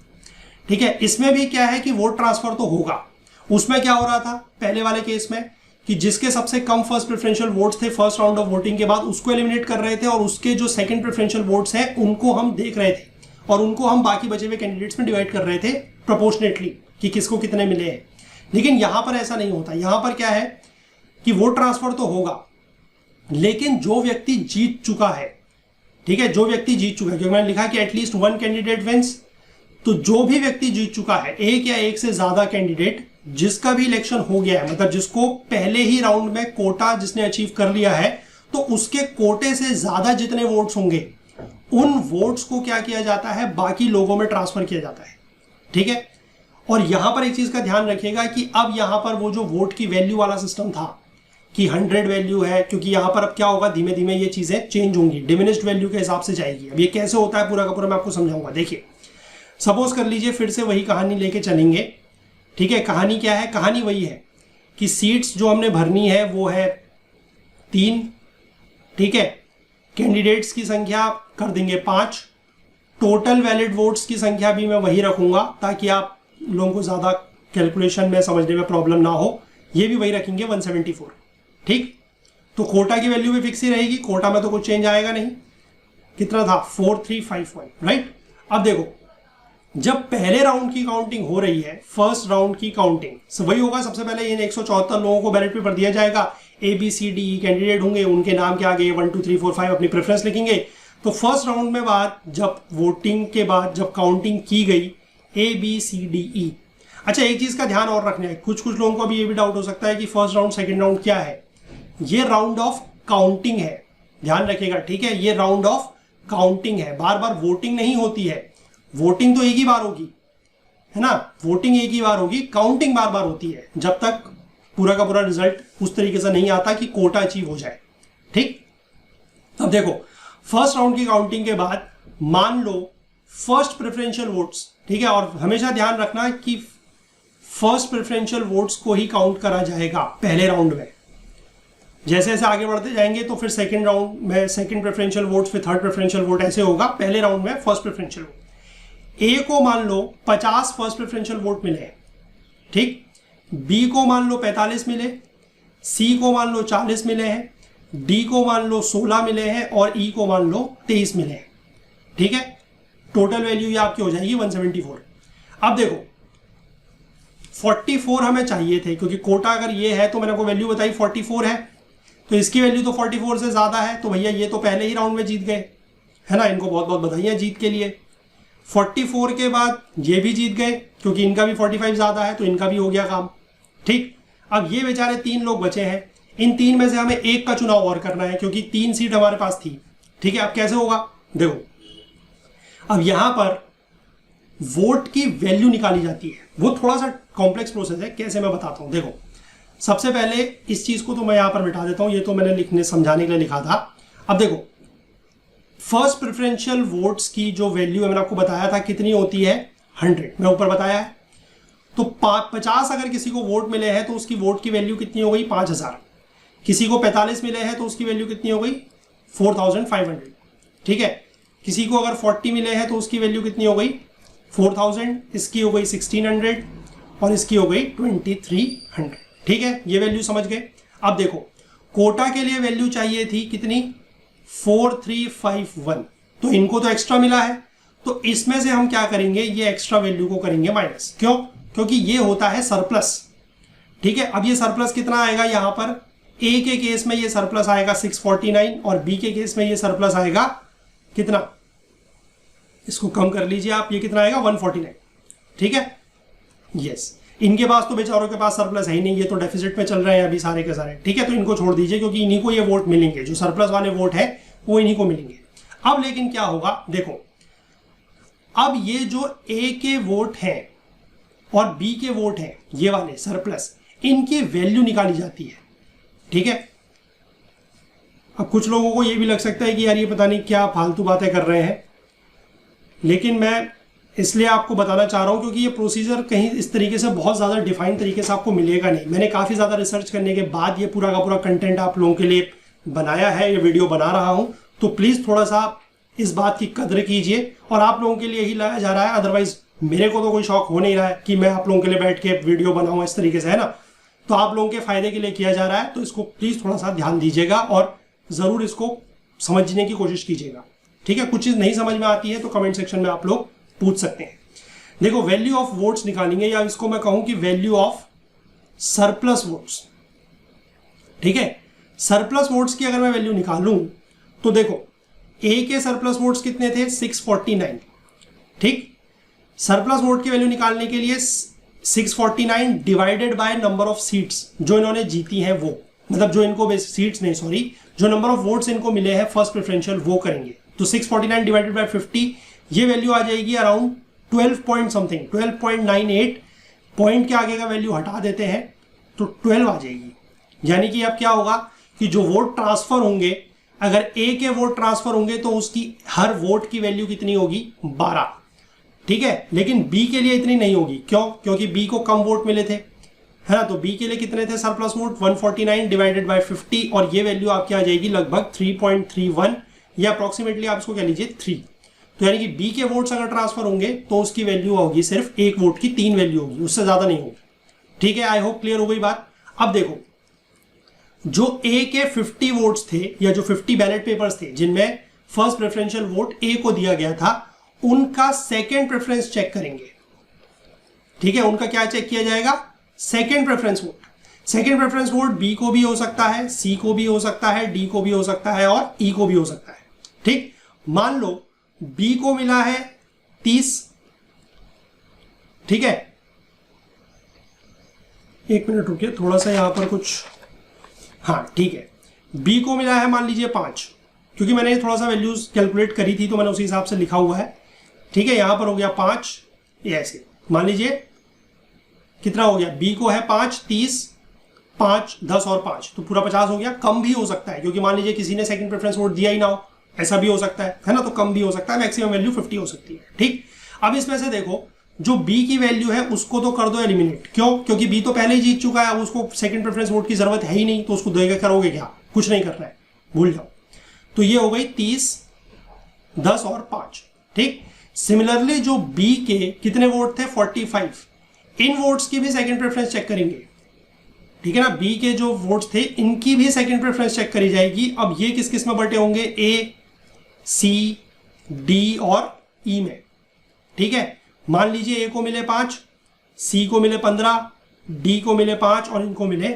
ठीक है, इसमें भी क्या है कि वोट ट्रांसफर तो होगा। उसमें क्या हो रहा था पहले वाले केस में कि जिसके सबसे कम फर्स्ट प्रेफरेंशियल वोट्स थे फर्स्ट राउंड ऑफ वोटिंग के बाद, उसको एलिमिनेट कर रहे थे, और उसके जो सेकंड प्रेफरेंशियल वोट्स हैं उनको हम देख रहे थे और उनको हम बाकी बचे हुए कैंडिडेट्स में डिवाइड कर रहे थे प्रोपोर्शनेटली कि किसको कितने मिले हैं। लेकिन यहां पर ऐसा नहीं होता, यहां पर क्या है कि वोट ट्रांसफर तो होगा, लेकिन जो व्यक्ति जीत चुका है, ठीक है, जो व्यक्ति जीत चुका है, क्योंकि मैंने लिखा कि एटलीस्ट 1 कैंडिडेट विंस, तो जो भी व्यक्ति जीत चुका है, एक या एक से ज्यादा कैंडिडेट जिसका भी इलेक्शन हो गया है, मतलब जिसको पहले ही राउंड में कोटा जिसने अचीव कर लिया है, तो उसके कोटे से ज्यादा जितने वोट्स होंगे उन वोट्स को क्या किया जाता है, बाकी लोगों में ट्रांसफर किया जाता है। ठीक है, और यहां पर एक चीज का ध्यान रखिएगा कि अब यहां पर वो जो वोट की वैल्यू वाला सिस्टम था कि 100 वैल्यू है, क्योंकि यहां पर अब क्या होगा, धीमे धीमे ये चीजें चेंज होंगी, डिमिनिश्ड वैल्यू के हिसाब से जाएगी। अब ये कैसे होता है पूरा का पूरा मैं आपको समझाऊंगा। देखिए, सपोज कर लीजिए फिर से वही कहानी लेके चलेंगे। ठीक है, कहानी क्या है, कहानी वही है कि सीट्स जो हमने भरनी है वो है 3। ठीक है, कैंडिडेट्स की संख्या कर देंगे 5, टोटल वैलिड वोट्स की संख्या भी मैं वही रखूंगा ताकि आप लोगों को ज्यादा कैलकुलेशन में समझने में प्रॉब्लम ना हो, ये भी वही रखेंगे 174। ठीक, तो कोटा की वैल्यू भी फिक्स ही रहेगी, कोटा में तो कुछ चेंज आएगा नहीं। कितना था 4351, राइट। अब देखो जब पहले राउंड की काउंटिंग हो रही है, फर्स्ट राउंड की काउंटिंग वही होगा। सबसे पहले इन 174 लोगों को बैलेट पेपर दिया जाएगा, ABCDE कैंडिडेट होंगे, उनके नाम के आगे 1 2 3 4 5 अपनी प्रेफरेंस लिखेंगे। तो फर्स्ट राउंड में बाद जब वोटिंग के बाद जब काउंटिंग की गई ABCDE, अच्छा एक चीज का ध्यान और रखना है, कुछ लोगों को अभी ये भी डाउट हो सकता है कि फर्स्ट राउंड सेकंड राउंड क्या है। ये राउंड ऑफ काउंटिंग है, ध्यान रखिएगा, ठीक है। ये राउंड ऑफ काउंटिंग है, बार बार वोटिंग नहीं होती है। वोटिंग तो एक ही बार होगी, है ना, वोटिंग एक ही बार होगी, काउंटिंग बार बार होती है जब तक पूरा का पूरा रिजल्ट उस तरीके से नहीं आता कि कोटा अचीव हो जाए। ठीक, अब देखो फर्स्ट राउंड की काउंटिंग के बाद मान लो फर्स्ट प्रेफरेंशियल वोट्स, ठीक है, और हमेशा ध्यान रखना कि फर्स्ट प्रेफरेंशियल वोट्स को ही काउंट करा जाएगा पहले राउंड में। जैसे जैसे आगे बढ़ते जाएंगे तो फिर सेकंड राउंड में सेकंड प्रेफरेंशियल वोट, फिर थर्ड प्रेफरेंशियल वोट, ऐसे होगा। पहले राउंड में फर्स्ट प्रेफरेंशियल वोट, ए को मान लो 50 फर्स्ट प्रेफरेंशियल वोट मिले, ठीक, बी को मान लो 45 मिले, सी को मान लो 40 मिले हैं, डी को मान लो 16 मिले हैं और ई को मान लो 23 मिले हैं, ठीक है। टोटल वैल्यू ये आपकी हो जाएगी 174। अब देखो 44 हमें चाहिए थे, क्योंकि कोटा अगर ये है तो मैंने को वैल्यू बताई 44 है, तो इसकी वैल्यू तो 44 से ज्यादा है, तो भैया ये तो पहले ही राउंड में जीत गए, है ना, इनको बहुत बहुत बधाइयां जीत के लिए। 44 के बाद ये भी जीत गए, क्योंकि इनका भी 45 ज्यादा है, तो इनका भी हो गया काम, ठीक। अब ये बेचारे 3 लोग बचे हैं, इन 3 में से हमें एक का चुनाव और करना है, क्योंकि 3 सीट हमारे पास थी, ठीक है। अब कैसे होगा, देखो अब यहां पर वोट की वैल्यू निकाली जाती है, वो थोड़ा सा कॉम्प्लेक्स प्रोसेस है, कैसे मैं बताता हूं। देखो सबसे पहले इस चीज को तो मैं यहां पर मिटा देता हूं, ये तो मैंने लिखने समझाने के लिए लिखा था। अब देखो फर्स्ट प्रेफरेंशियल वोट्स की जो वैल्यू है मैंने आपको बताया था कितनी होती है, 100, मैं ऊपर बताया है। तो 50 अगर किसी को वोट मिले हैं तो उसकी वोट की वैल्यू कितनी हो गई, 5000। किसी को 45 मिले हैं तो उसकी वैल्यू कितनी हो गई, 4500, ठीक है। किसी को अगर 40 मिले हैं तो उसकी वैल्यू कितनी हो गई, 4000, इसकी हो गई 1600 और इसकी हो गई 2300, ठीक है। ये वैल्यू समझ गए। अब देखो कोटा के लिए वैल्यू चाहिए थी कितनी, 4351, तो इनको तो एक्स्ट्रा मिला है, तो इसमें से हम क्या करेंगे, ये एक्स्ट्रा वैल्यू को करेंगे माइनस। क्यों, क्योंकि ये होता है सरप्लस, ठीक है। अब ये सरप्लस कितना आएगा, यहां पर ए के केस में ये सरप्लस आएगा 649 और बी के केस में ये सरप्लस आएगा कितना, इसको कम कर लीजिए आप, ये कितना आएगा 149, ठीक है। यस, इनके पास तो बेचारों के पास सरप्लस है ही नहीं, ये तो डेफिसिट में चल रहे हैं अभी सारे के सारे, ठीक है। तो इनको छोड़ दीजिए, क्योंकि इन्हीं को ये वोट मिलेंगे, जो सरप्लस वाले वोट है वो इन्हीं को मिलेंगे। अब लेकिन क्या होगा, देखो अब ये जो ए के वोट हैं और बी के वोट हैं, ये वाले सरप्लस, इनकी वैल्यू निकाली जाती है, ठीक है। अब कुछ लोगों को ये भी लग सकता है कि यार ये पता नहीं क्या फालतू बातें कर रहे हैं, लेकिन मैं इसलिए आपको बताना चाह रहा हूं क्योंकि ये प्रोसीजर कहीं इस तरीके से बहुत ज़्यादा डिफाइन तरीके से आपको मिलेगा नहीं। मैंने काफ़ी ज़्यादा रिसर्च करने के बाद ये पूरा का पूरा कंटेंट आप लोगों के लिए बनाया है, ये वीडियो बना रहा हूं, तो प्लीज़ थोड़ा सा इस बात की कदर कीजिए, और आप लोगों के लिए ही लाया जा रहा है, अदरवाइज मेरे को तो कोई शौक हो नहीं रहा है कि मैं आप लोगों के लिए बैठ के वीडियो बनाऊँ इस तरीके से, है ना। तो आप लोगों के फायदे के लिए किया जा रहा है, तो इसको प्लीज़ थोड़ा सा ध्यान दीजिएगा और ज़रूर इसको समझने की कोशिश कीजिएगा, ठीक है। कुछ चीज़ नहीं समझ में आती है तो कमेंट सेक्शन में आप लोग पूछ सकते हैं। देखो वैल्यू ऑफ वोट्स निकालेंगे, या इसको मैं कहूं कि वैल्यू ऑफ सरप्लस वोट्स, ठीक है। सरप्लस वोट्स की अगर मैं वैल्यू निकालूं तो देखो ए के सरप्लस वोट्स कितने थे, 649, ठीक। सरप्लस वोट की वैल्यू निकालने के लिए 649 divided by number of seats जो इन्होंने जीती हैं, वो मतलब जो इनको सीट्स नहीं सॉरी जो नंबर ऑफ वोट्स इनको मिले हैं फर्स्ट प्रेफरेंशियल, वो करेंगे। तो 649 डिवाइडेड बाय 50, ये वैल्यू आ जाएगी अराउंड 12 पॉइंट समथिंग, 12.98, पॉइंट के आगे का वैल्यू हटा देते हैं तो 12 आ जाएगी। यानी कि अब क्या होगा कि जो वोट ट्रांसफर होंगे, अगर ए के वोट ट्रांसफर होंगे तो उसकी हर वोट की वैल्यू कितनी होगी, 12, ठीक है। लेकिन बी के लिए इतनी नहीं होगी, क्यों, क्योंकि बी को कम वोट मिले थे, है ना। तो बी के लिए कितने थे सरप्लस वोट, 149 डिवाइडेड बाय 50, और ये वैल्यू आपकी आ जाएगी लगभग 3.31, या अप्रोक्सीमेटली आप इसको कह लीजिए 3। तो यानी कि बी के वोट्स अगर ट्रांसफर होंगे तो उसकी वैल्यू होगी सिर्फ एक वोट की 3 वैल्यू होगी, उससे ज्यादा नहीं होगी, ठीक है। आई होप क्लियर हो गई बात। अब देखो जो ए के 50 वोट्स थे, या जो 50 बैलेट पेपर्स थे जिनमें फर्स्ट प्रेफरेंशियल वोट ए को दिया गया था, उनका सेकेंड प्रेफरेंस चेक करेंगे। ठीक है, उनका क्या चेक किया जाएगा? Second preference vote. Second preference vote B को भी हो सकता है, सी को भी हो सकता है, डी को भी हो सकता है और ई को भी हो सकता है। ठीक, मान लो बी को मिला है 30। ठीक है, एक मिनट रुकिए, थोड़ा सा यहां पर कुछ, हाँ ठीक है, बी को मिला है मान लीजिए 5, क्योंकि मैंने थोड़ा सा वैल्यूज कैलकुलेट करी थी तो मैंने उसी हिसाब से लिखा हुआ है। ठीक है, यहां पर हो गया 5, ये ऐसे मान लीजिए कितना हो गया, बी को है 5, 30, 5, 10 और 5 तो पूरा 50 हो गया। कम भी हो सकता है क्योंकि मान लीजिए किसी ने सेकंड प्रेफरेंस वोट दिया ही ना हो, ऐसा भी हो सकता है ना, तो कम भी हो सकता है। मैक्सिमम वैल्यू 50 हो सकती है। ठीक, अब इसमें से देखो जो बी की वैल्यू है उसको तो कर दो एलिमिनेट। क्यों? क्योंकि बी तो पहले ही जीत चुका है, अब उसको सेकंड प्रेफरेंस वोट की जरूरत है ही नहीं, तो उसको देगा करोगे क्या? कुछ नहीं करना है, भूल जाओ। तो ये हो गई 30, 10 और 5। ठीक, सिमिलरली जो बी के कितने वोट थे? 45। इन वोट्स की भी सेकंड प्रेफरेंस चेक करेंगे। ठीक है ना, बी के जो वोट्स थे इनकी भी सेकंड प्रेफरेंस चेक करी जाएगी। अब ये किस किस में बटे होंगे? ए, सी, डी और ई में। ठीक है, मान लीजिए ए को मिले 5, सी को मिले 15, डी को मिले 5 और इनको मिले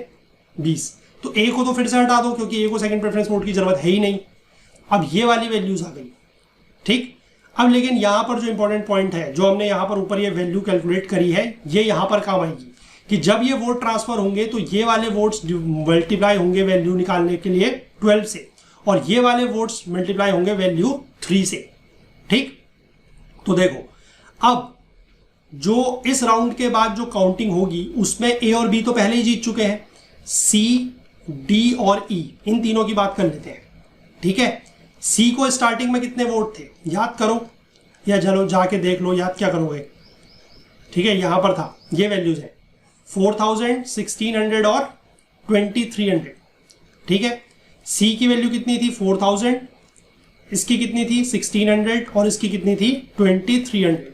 20। तो ए को तो फिर से हटा दो क्योंकि ए को सेकंड प्रेफरेंस वोट की जरूरत है ही नहीं। अब ये वाली वैल्यूज आ गई। ठीक, अब लेकिन यहां पर जो इंपॉर्टेंट पॉइंट है, जो हमने यहां पर ऊपर ये वैल्यू कैलकुलेट करी है, ये यहां पर काम आएगी कि जब ये वोट ट्रांसफर होंगे तो ये वाले वोट्स मल्टीप्लाई होंगे वैल्यू निकालने के लिए 12 से, और ये वाले वोट्स मल्टीप्लाई होंगे वैल्यू 3 से। ठीक, तो देखो अब जो इस राउंड के बाद जो काउंटिंग होगी उसमें ए और बी तो पहले ही जीत चुके हैं, सी, डी और ई, इन तीनों की बात कर लेते हैं। ठीक है, सी को स्टार्टिंग में कितने वोट थे याद करो, या चलो जाके देख लो, याद क्या करोगे? ठीक है, यहां पर था, ये वैल्यूज है 4000, 1600 और 2300। ठीक है, सी की वैल्यू कितनी थी? 4000, इसकी कितनी थी? 1600 और इसकी कितनी थी? 2300।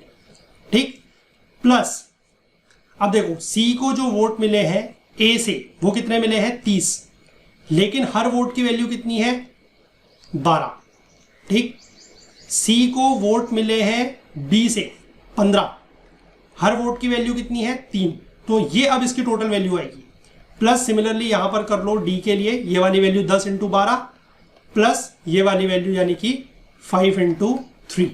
ठीक, प्लस अब देखो सी को जो वोट मिले हैं ए से वो कितने मिले हैं? 30, लेकिन हर वोट की वैल्यू कितनी है? 12। ठीक, सी को वोट मिले हैं बी से 15, हर वोट की वैल्यू कितनी है? 3। तो ये अब इसकी टोटल वैल्यू आएगी। प्लस सिमिलरली यहां पर कर लो डी के लिए, ये वाली वैल्यू 10 × 12 प्लस ये वाली वैल्यू यानी कि 5 × 3।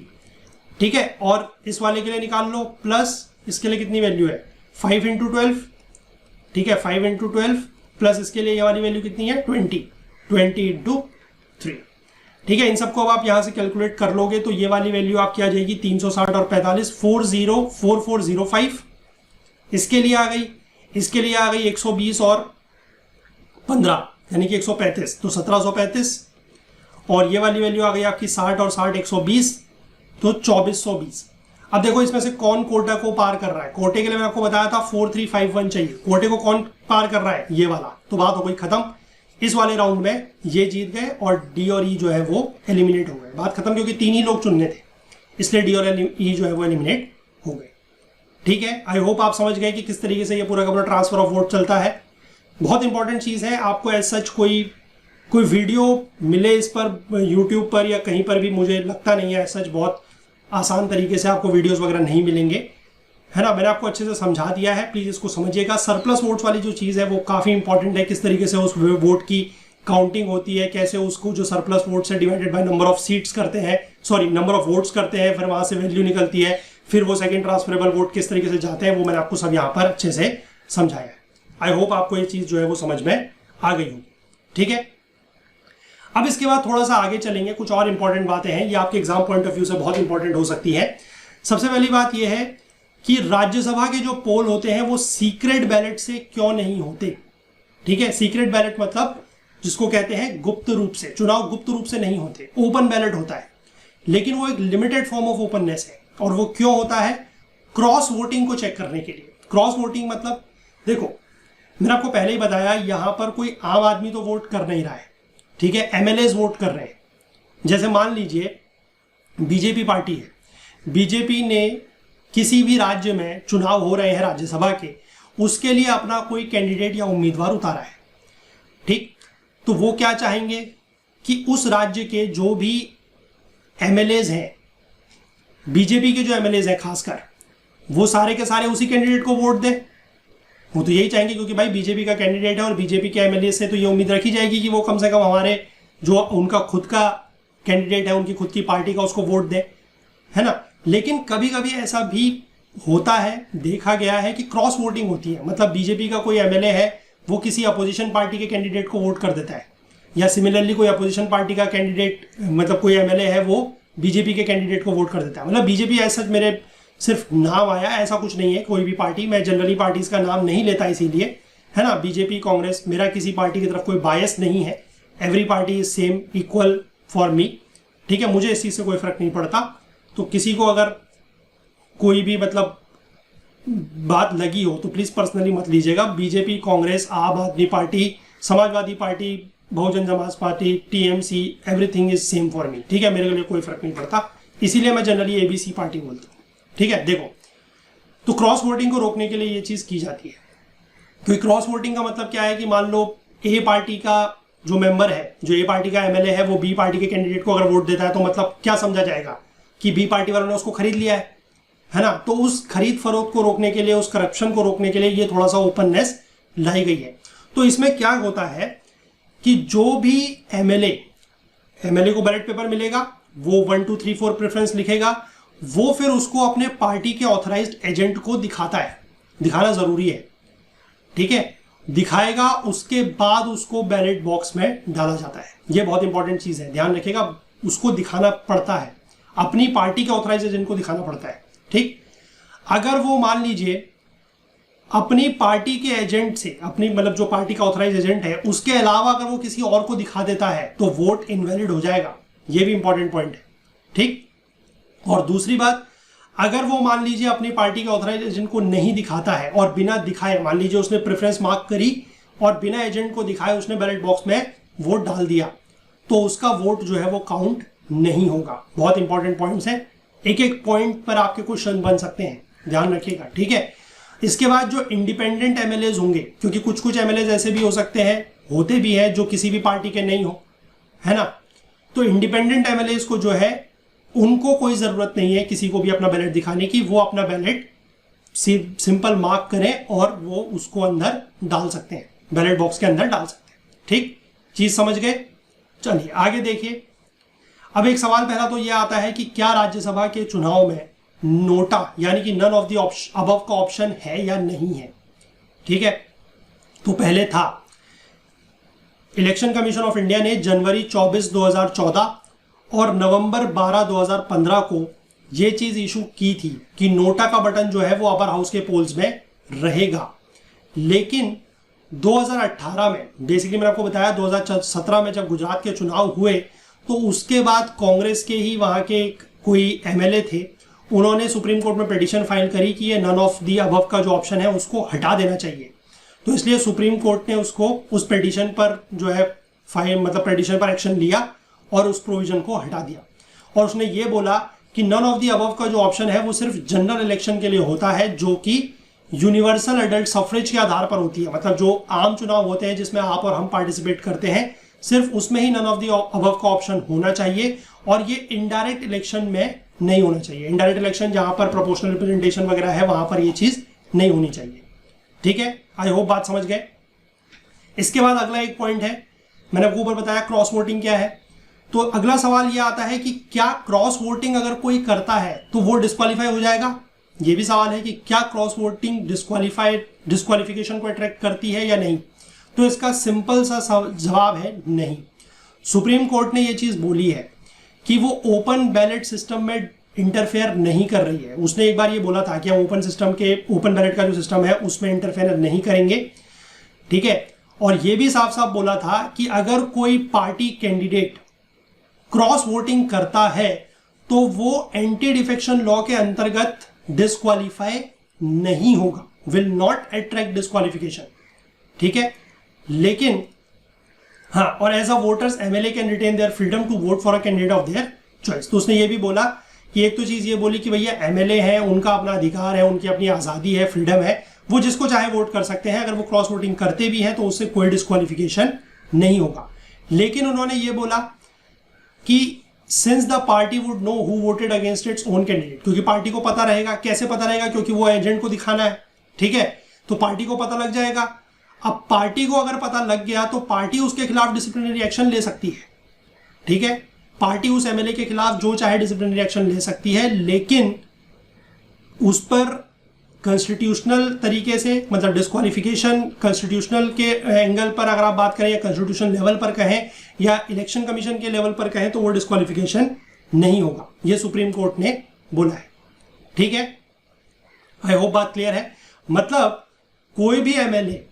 ठीक है, और इस वाले के लिए निकाल लो, प्लस इसके लिए कितनी वैल्यू है? 5 × 12। ठीक है, 5 × 12 प्लस इसके लिए ये वाली वैल्यू कितनी है? 20 × 3। ठीक है, इन सबको अब आप यहां से कैलकुलेट कर लोगे तो ये वाली वैल्यू आपकी आ जाएगी 360 और 45, 404405। इसके लिए आ गई, इसके लिए आ गई 120 और 15 यानी कि 135, तो 1735। और ये वाली वैल्यू आ गई आपकी 60 और 60 120, तो 2420। अब देखो इसमें से कौन कोटा को पार कर रहा है। कोटे के लिए मैंने आपको बताया था 4351 चाहिए, कोटे को कौन पार कर रहा है? ये वाला। तो बात हो गई खत्म, इस वाले राउंड में ये जीत गए और डी और ई जो है वो एलिमिनेट हो गए। बात खत्म, क्योंकि 3 ही लोग चुनने थे, इसलिए डी और ई जो है वो एलिमिनेट हो गए। ठीक है, आई होप आप समझ गए कि किस तरीके से ये पूरा का पूरा ट्रांसफर ऑफ वोट चलता है। बहुत इंपॉर्टेंट चीज है, आपको एज सच कोई वीडियो मिले इस पर यूट्यूब पर या कहीं पर भी मुझे लगता नहीं है। एज सच बहुत आसान तरीके से आपको वीडियोस वगैरह नहीं मिलेंगे, है ना। मैंने आपको अच्छे से समझा दिया है, प्लीज इसको समझिएगा। सरप्लस वोट्स वाली जो चीज़ है वो काफ़ी इंपॉर्टेंट है, किस तरीके से उस वोट की काउंटिंग होती है, कैसे उसको जो सरप्लस वोट्स है divided by number of seats करते हैं, सॉरी नंबर ऑफ वोट्स करते हैं, फिर वहां से वैल्यू निकलती है, फिर वो सेकंड ट्रांसफरेबल वोट किस तरीके से जाते हैं, वो मैंने आपको सब यहाँ पर अच्छे से समझाया है। आई होप आपको ये चीज़ जो है वो समझ में आ गई होगी। ठीक है, अब इसके बाद थोड़ा सा आगे चलेंगे, कुछ और इंपॉर्टेंट बातें हैं, ये आपके एग्जाम पॉइंट ऑफ व्यू से बहुत इंपॉर्टेंट हो सकती है। सबसे पहली बात यह है कि राज्यसभा के जो पोल होते हैं वो सीक्रेट बैलेट से क्यों नहीं होते। ठीक है, सीक्रेट बैलेट मतलब जिसको कहते हैं गुप्त रूप से, चुनाव गुप्त रूप से नहीं होते, ओपन बैलेट होता है, लेकिन वो एक लिमिटेड फॉर्म ऑफ ओपननेस है। और वो क्यों होता है? क्रॉस वोटिंग को चेक करने के लिए। क्रॉस वोटिंग मतलब देखो, मैंने आपको पहले ही बताया, यहां पर कोई आम आदमी तो वोट कर नहीं रहा है, ठीक है, एमएलएज वोट कर रहे हैं। जैसे मान लीजिए बीजेपी पार्टी है, बीजेपी ने किसी भी राज्य में चुनाव हो रहे हैं राज्यसभा के, उसके लिए अपना कोई कैंडिडेट या उम्मीदवार उतारा है। ठीक, तो वो क्या चाहेंगे कि उस राज्य के जो भी एमएलएज हैं, बीजेपी के जो एमएलएज हैं खासकर, वो सारे के सारे उसी कैंडिडेट को वोट दें। वो तो यही चाहेंगे क्योंकि भाई बीजेपी का कैंडिडेट है और बीजेपी के एमएलए से तो ये उम्मीद रखी जाएगी कि वो कम से कम हमारे जो उनका खुद का कैंडिडेट है, उनकी खुद की पार्टी का, उसको वोट दें, है ना। लेकिन कभी कभी ऐसा भी होता है, देखा गया है कि क्रॉस वोटिंग होती है। मतलब बीजेपी का कोई एमएलए है, वो किसी अपोजिशन पार्टी के कैंडिडेट को वोट कर देता है, या सिमिलरली कोई अपोजिशन पार्टी का कैंडिडेट, मतलब कोई एमएलए है, वो बीजेपी के कैंडिडेट को वोट कर देता है। मतलब बीजेपी ऐसा मेरे सिर्फ नाम आया, ऐसा कुछ नहीं है। कोई भी पार्टी, मैं जनरली पार्टीज का नाम नहीं लेता इसीलिए, है ना। बीजेपी, कांग्रेस, मेरा किसी पार्टी की तरफ कोई बायस नहीं है। Every party is same, equal for me, ठीक है। मुझे इस चीज से कोई फर्क नहीं पड़ता। तो किसी को अगर कोई भी मतलब बात लगी हो तो प्लीज पर्सनली मत लीजिएगा। बीजेपी, कांग्रेस, आम आदमी party, Samajwadi party, Bahujan Samaj party, TMC, everything is same for me, ठीक है। मेरे लिए कोई फर्क नहीं पड़ता, इसीलिए मैं जनरली एबीसी पार्टी बोलता हूँ, ठीक है। देखो, तो क्रॉस वोटिंग को रोकने के लिए ये चीज की जाती है। क्योंकि क्रॉस वोटिंग का मतलब क्या है कि मान लो ए पार्टी का जो मेंबर है, जो ए पार्टी का एमएलए है, वो बी पार्टी के कैंडिडेट को अगर वोट देता है तो मतलब क्या समझा जाएगा कि बी पार्टी वालों ने उसको खरीद लिया है ना। तो उस खरीद फरोख्त को रोकने के लिए, उस करप्शन को रोकने के लिए ये थोड़ा सा ओपननेस लाई गई है। तो इसमें क्या होता है कि जो भी एमएलए को बैलेट पेपर मिलेगा, वो 1 2 3 4 प्रेफरेंस लिखेगा, वो फिर उसको अपने पार्टी के ऑथराइज्ड एजेंट को दिखाता है। दिखाना जरूरी है, ठीक है। दिखाएगा, उसके बाद उसको बैलेट बॉक्स में डाला जाता है। यह बहुत इंपॉर्टेंट चीज है, ध्यान रखिएगा। उसको दिखाना पड़ता है, अपनी पार्टी के ऑथराइज्ड एजेंट को दिखाना पड़ता है, ठीक। अगर वो मान लीजिए अपनी पार्टी के एजेंट से, अपनी मतलब जो पार्टी का ऑथराइज्ड एजेंट है, उसके अलावा अगर वो किसी और को दिखा देता है तो वोट इनवैलिड हो जाएगा। ये भी इंपॉर्टेंट पॉइंट है, ठीक। और दूसरी बात, अगर वो मान लीजिए अपनी पार्टी के ऑथराइज्ड एजेंट को नहीं दिखाता है और बिना दिखाए, मान लीजिए उसने प्रेफरेंस मार्क करी और बिना एजेंट को दिखाए उसने बैलेट बॉक्स में वोट डाल दिया, तो उसका वोट जो है वो काउंट नहीं होगा। बहुत इंपॉर्टेंट पॉइंट्स हैं, एक एक पॉइंट पर आपके क्वेश्चन बन सकते हैं, ध्यान रखिएगा, ठीक है। इसके बाद जो इंडिपेंडेंट एमएलए होंगे, क्योंकि कुछ कुछ एमएलए ऐसे भी हो सकते हैं, होते भी हैं, जो किसी भी पार्टी के नहीं हो, है ना। तो इंडिपेंडेंट एमएलए को जो है, उनको कोई जरूरत नहीं है किसी को भी अपना बैलेट दिखाने की। वो अपना बैलेट सिंपल मार्क करें और वो उसको अंदर डाल सकते हैं, बैलेट बॉक्स के अंदर डाल सकते हैं, ठीक। चीज समझ गए। चलिए आगे देखिए। अब एक सवाल पहला तो ये आता है कि क्या राज्यसभा के चुनाव में नोटा यानी कि नन ऑफ द अबव का ऑप्शन है या नहीं है, ठीक है। तो पहले था, इलेक्शन कमीशन ऑफ इंडिया ने जनवरी 24 2014 और नवंबर 12 2015 को यह चीज इशू की थी कि नोटा का बटन जो है वो अपर हाउस के पोल्स में रहेगा। लेकिन 2018 में, बेसिकली मैंने आपको बताया 2017 में जब गुजरात के चुनाव हुए, तो उसके बाद कांग्रेस के ही वहां के कोई एमएलए थे, उन्होंने सुप्रीम कोर्ट में पिटीशन फाइल करी कि ये नन ऑफ दी अबव का जो ऑप्शन है उसको हटा देना चाहिए। तो इसलिए सुप्रीम कोर्ट ने उसको, उस पिटीशन पर जो है फाइल, मतलब पिटीशन पर एक्शन लिया और उस प्रोविजन को हटा दिया। और उसने ये बोला कि नन ऑफ दी अबव का जो ऑप्शन है वो सिर्फ जनरल इलेक्शन के लिए होता है, जो कि यूनिवर्सल एडल्ट सफरेज के आधार पर होती है। मतलब जो आम चुनाव होते हैं जिसमें आप और हम पार्टिसिपेट करते हैं, सिर्फ उसमें ही नन ऑफ दी अबव का ऑप्शन होना चाहिए। और ये इनडायरेक्ट इलेक्शन में नहीं होना चाहिए। इनडायरेक्ट इलेक्शन जहां पर प्रोपोर्शनल रिप्रेजेंटेशन वगैरह है, वहां पर ये चीज नहीं होनी चाहिए, ठीक है। आई होप बात समझ गए। इसके बाद अगला एक पॉइंट है, मैंने आपको ऊपर बताया क्रॉस वोटिंग क्या है। तो अगला सवाल यह आता है कि क्या क्रॉस वोटिंग अगर कोई करता है तो वो डिस्क्वालीफाई हो जाएगा। यह भी सवाल है कि क्या क्रॉस वोटिंग डिस्क्वालिफिकेशन को अट्रैक्ट करती है या नहीं। तो इसका सिंपल सा जवाब है नहीं। सुप्रीम कोर्ट ने यह चीज बोली है कि वो ओपन बैलेट सिस्टम में इंटरफेयर नहीं कर रही है। उसने एक बार ये बोला था कि हम ओपन बैलेट का जो सिस्टम है उसमें इंटरफेयर नहीं करेंगे, ठीक है। और ये भी साफ साफ बोला था कि अगर कोई पार्टी कैंडिडेट क्रॉस वोटिंग करता है तो वो एंटी डिफेक्शन लॉ के अंतर्गत डिस्क्वालीफाई नहीं होगा, विल नॉट अट्रैक्ट डिस्क्वालिफिकेशन, ठीक है। लेकिन हाँ, और as a voters MLA can retain their freedom to vote for a candidate of their choice. तो उसने ये भी बोला कि एक तो चीज ये बोली कि भैया एमएलए है, उनका अपना अधिकार है, उनकी अपनी आजादी है, फ्रीडम है, वो जिसको चाहे वोट कर सकते हैं। अगर वो क्रॉस वोटिंग करते भी हैं तो उससे कोई डिस्क्वालिफिकेशन नहीं होगा। लेकिन उन्होंने ये बोला कि since the party would know who voted against its own candidate, क्योंकि पार्टी को पता रहेगा। कैसे पता रहेगा? क्योंकि वो एजेंट को दिखाना है, ठीक है, तो पार्टी को पता लग जाएगा। अब पार्टी को अगर पता लग गया तो पार्टी उसके खिलाफ डिसिप्लिनरी एक्शन ले सकती है, ठीक है, पार्टी उस एमएलए के खिलाफ जो चाहे डिसिप्लिनरी एक्शन ले सकती है, लेकिन उस पर कॉन्स्टिट्यूशनल तरीके से, मतलब डिस्क्वालिफिकेशन कॉन्स्टिट्यूशनल के एंगल पर अगर आप बात करें या कॉन्स्टिट्यूशन लेवल पर कहें या इलेक्शन कमीशन के लेवल पर कहें, तो वो डिस्क्वालिफिकेशन नहीं होगा, ये सुप्रीम कोर्ट ने बोला है, ठीक है। आई होप बात क्लियर है। मतलब कोई भी एमएलए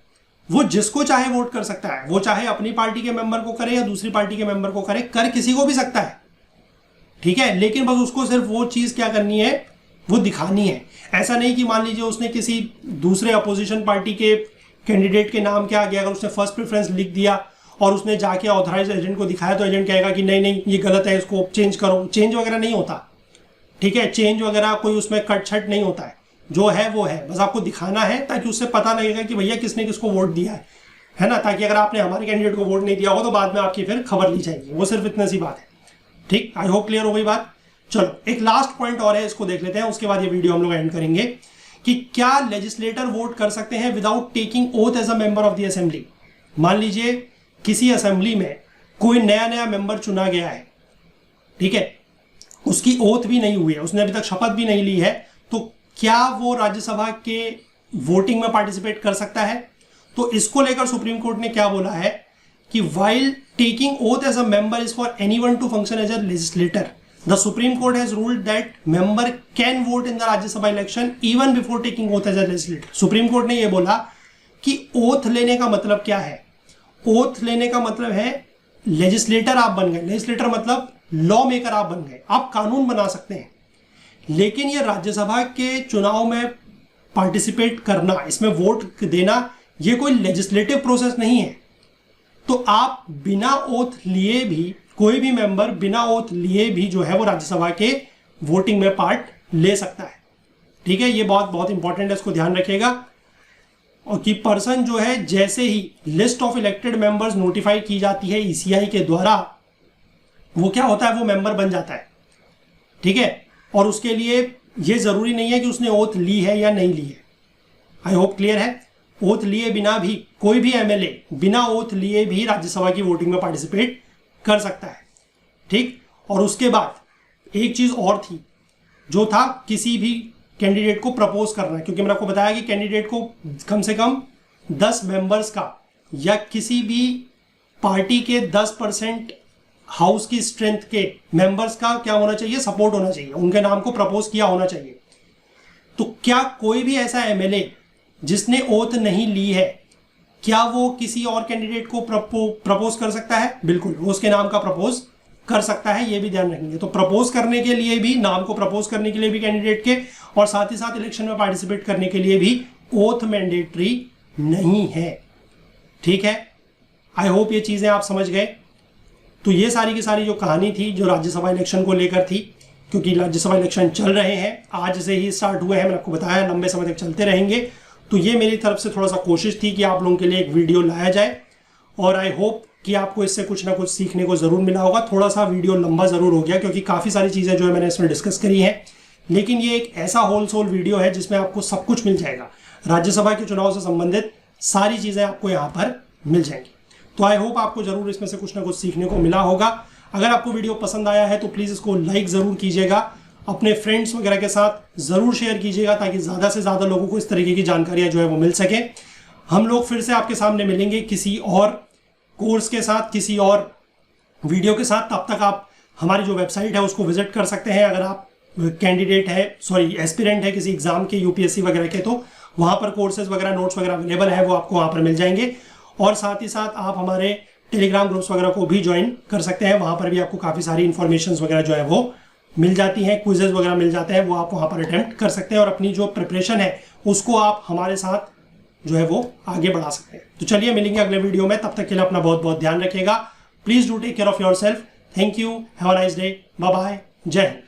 वो जिसको चाहे वोट कर सकता है, वो चाहे अपनी पार्टी के मेंबर को करे या दूसरी पार्टी के मेंबर को करे, कर किसी को भी सकता है, ठीक है, लेकिन बस उसको सिर्फ वो चीज क्या करनी है, वो दिखानी है। ऐसा नहीं कि मान लीजिए उसने किसी दूसरे अपोजिशन पार्टी के कैंडिडेट के नाम के आगे अगर उसने फर्स्ट प्रेफरेंस लिख दिया और उसने जाके ऑथराइज एजेंट को दिखाया, तो एजेंट कहेगा कि नहीं नहीं ये गलत है, इसको चेंज करो। चेंज वगैरह नहीं होता, ठीक है, चेंज वगैरह कोई उसमें कट छट नहीं होता है, जो है वो है, बस आपको दिखाना है ताकि उससे पता लगेगा कि भैया किसने किसको वोट दिया है ना, ताकि अगर आपने हमारे कैंडिडेट को वोट नहीं दिया हो तो बाद में आपकी फिर खबर ली जाएगी। वो सिर्फ इतनी सी बात है, ठीक। आई होप क्लियर हो गई बात। चलो एक लास्ट पॉइंट और है, इसको देख लेते हैं, उसके बाद ये वीडियो हम लोग एंड करेंगे कि क्या लेजिस्लेटर वोट कर सकते हैं without taking oath as a member of the assembly. मान लीजिए किसी असेंबली में कोई नया मेंबर चुना गया है, ठीक है, उसकी ओथ भी नहीं हुई है, उसने अभी तक शपथ भी नहीं ली है, तो क्या वो राज्यसभा के वोटिंग में पार्टिसिपेट कर सकता है? तो इसको लेकर सुप्रीम कोर्ट ने क्या बोला है कि while taking oath as a member is for anyone to function as a legislator, the Supreme Court has ruled that member can vote in the Rajya Sabha election even before taking oath as a legislator. Supreme court ने ये बोला कि ओथ लेने का मतलब क्या है? ओथ लेने का मतलब है लेजिस्लेटर आप बन गए, लेजिस्लेटर मतलब लॉ मेकर आप बन गए, आप कानून बना सकते हैं, लेकिन ये राज्यसभा के चुनाव में पार्टिसिपेट करना, इसमें वोट देना, ये कोई लेजिस्लेटिव प्रोसेस नहीं है। तो आप बिना ओथ लिए भी, कोई भी मेंबर बिना ओथ लिए भी जो है वो राज्यसभा के वोटिंग में पार्ट ले सकता है, ठीक है। ये बहुत बहुत इंपॉर्टेंट है, इसको ध्यान रखिएगा। और कि पर्सन जो है, जैसे ही list of elected members notify की जाती है ईसीआई के द्वारा, वो क्या होता है, वो मेंबर बन जाता है, ठीक है। और उसके लिए ये जरूरी नहीं है कि उसने ओथ ली है या नहीं ली है। आई होप क्लियर है। ओथ लिए बिना भी कोई भी एमएलए बिना ओथ लिए भी राज्यसभा की वोटिंग में पार्टिसिपेट कर सकता है, ठीक। और उसके बाद एक चीज और थी, जो था किसी भी कैंडिडेट को प्रपोज करना, क्योंकि मैंने आपको बताया कि कैंडिडेट को कम से कम 10 मेंबर्स का या किसी भी पार्टी के 10% हाउस की स्ट्रेंथ के मेंबर्स का क्या होना चाहिए, सपोर्ट होना चाहिए, उनके नाम को प्रपोज किया होना चाहिए। तो क्या कोई भी ऐसा एमएलए जिसने ओथ नहीं ली है, क्या वो किसी और कैंडिडेट को प्रपोज कर सकता है? बिल्कुल, वो उसके नाम का प्रपोज कर सकता है, ये भी ध्यान रखेंगे। तो प्रपोज करने के लिए भी, नाम को प्रपोज करने के लिए भी कैंडिडेट के, और साथ ही साथ इलेक्शन में पार्टिसिपेट करने के लिए भी ओथ मैंडेटरी नहीं है, ठीक है। आई होप ये चीजें आप समझ गए। तो ये सारी की सारी जो कहानी थी, जो राज्यसभा इलेक्शन को लेकर थी, क्योंकि राज्यसभा इलेक्शन चल रहे हैं, आज से ही स्टार्ट हुए हैं, मैंने आपको बताया लंबे समय तक चलते रहेंगे। तो ये मेरी तरफ से थोड़ा सा कोशिश थी कि आप लोगों के लिए एक वीडियो लाया जाए, और आई होप कि आपको इससे कुछ ना कुछ सीखने को जरूर मिला होगा। थोड़ा सा वीडियो लंबा जरूर हो गया, क्योंकि काफ़ी सारी चीज़ें जो है मैंने इसमें डिस्कस करी हैं, लेकिन ये एक ऐसा होल सोल वीडियो है जिसमें आपको सब कुछ मिल जाएगा। राज्यसभा के चुनाव से संबंधित सारी चीज़ें आपको यहाँ पर मिल जाएंगी। तो आई होप आपको जरूर इसमें से कुछ ना कुछ सीखने को मिला होगा। अगर आपको वीडियो पसंद आया है तो प्लीज़ इसको लाइक ज़रूर कीजिएगा, अपने फ्रेंड्स वगैरह के साथ ज़रूर शेयर कीजिएगा, ताकि ज़्यादा से ज़्यादा लोगों को इस तरीके की जानकारियाँ जो है वो मिल सके। हम लोग फिर से आपके सामने मिलेंगे किसी और कोर्स के साथ, किसी और वीडियो के साथ। तब तक आप हमारी जो वेबसाइट है उसको विजिट कर सकते हैं। अगर आप कैंडिडेट है, एस्पिरेंट है किसी एग्जाम के, यूपीएससी वगैरह के, तो वहाँ पर कोर्सेज वगैरह, नोट्स वगैरह अवेलेबल है, वो आपको वहाँ पर मिल जाएंगे। और साथ ही साथ आप हमारे टेलीग्राम ग्रुप्स वगैरह को भी ज्वाइन कर सकते हैं, वहाँ पर भी आपको काफ़ी सारी इन्फॉर्मेशन वगैरह जो है वो मिल जाती हैं, क्विजेज वगैरह मिल जाते हैं, वो आप वहाँ पर अटेम्प्ट कर सकते हैं, और अपनी जो प्रिपरेशन है उसको आप हमारे साथ जो है वो आगे बढ़ा सकते हैं। तो चलिए मिलेंगे अगले वीडियो में, तब तक के लिए अपना बहुत बहुत ध्यान रखिएगा। Please do take care of yourself. Thank you, have a nice day, bye bye, जय हिंद।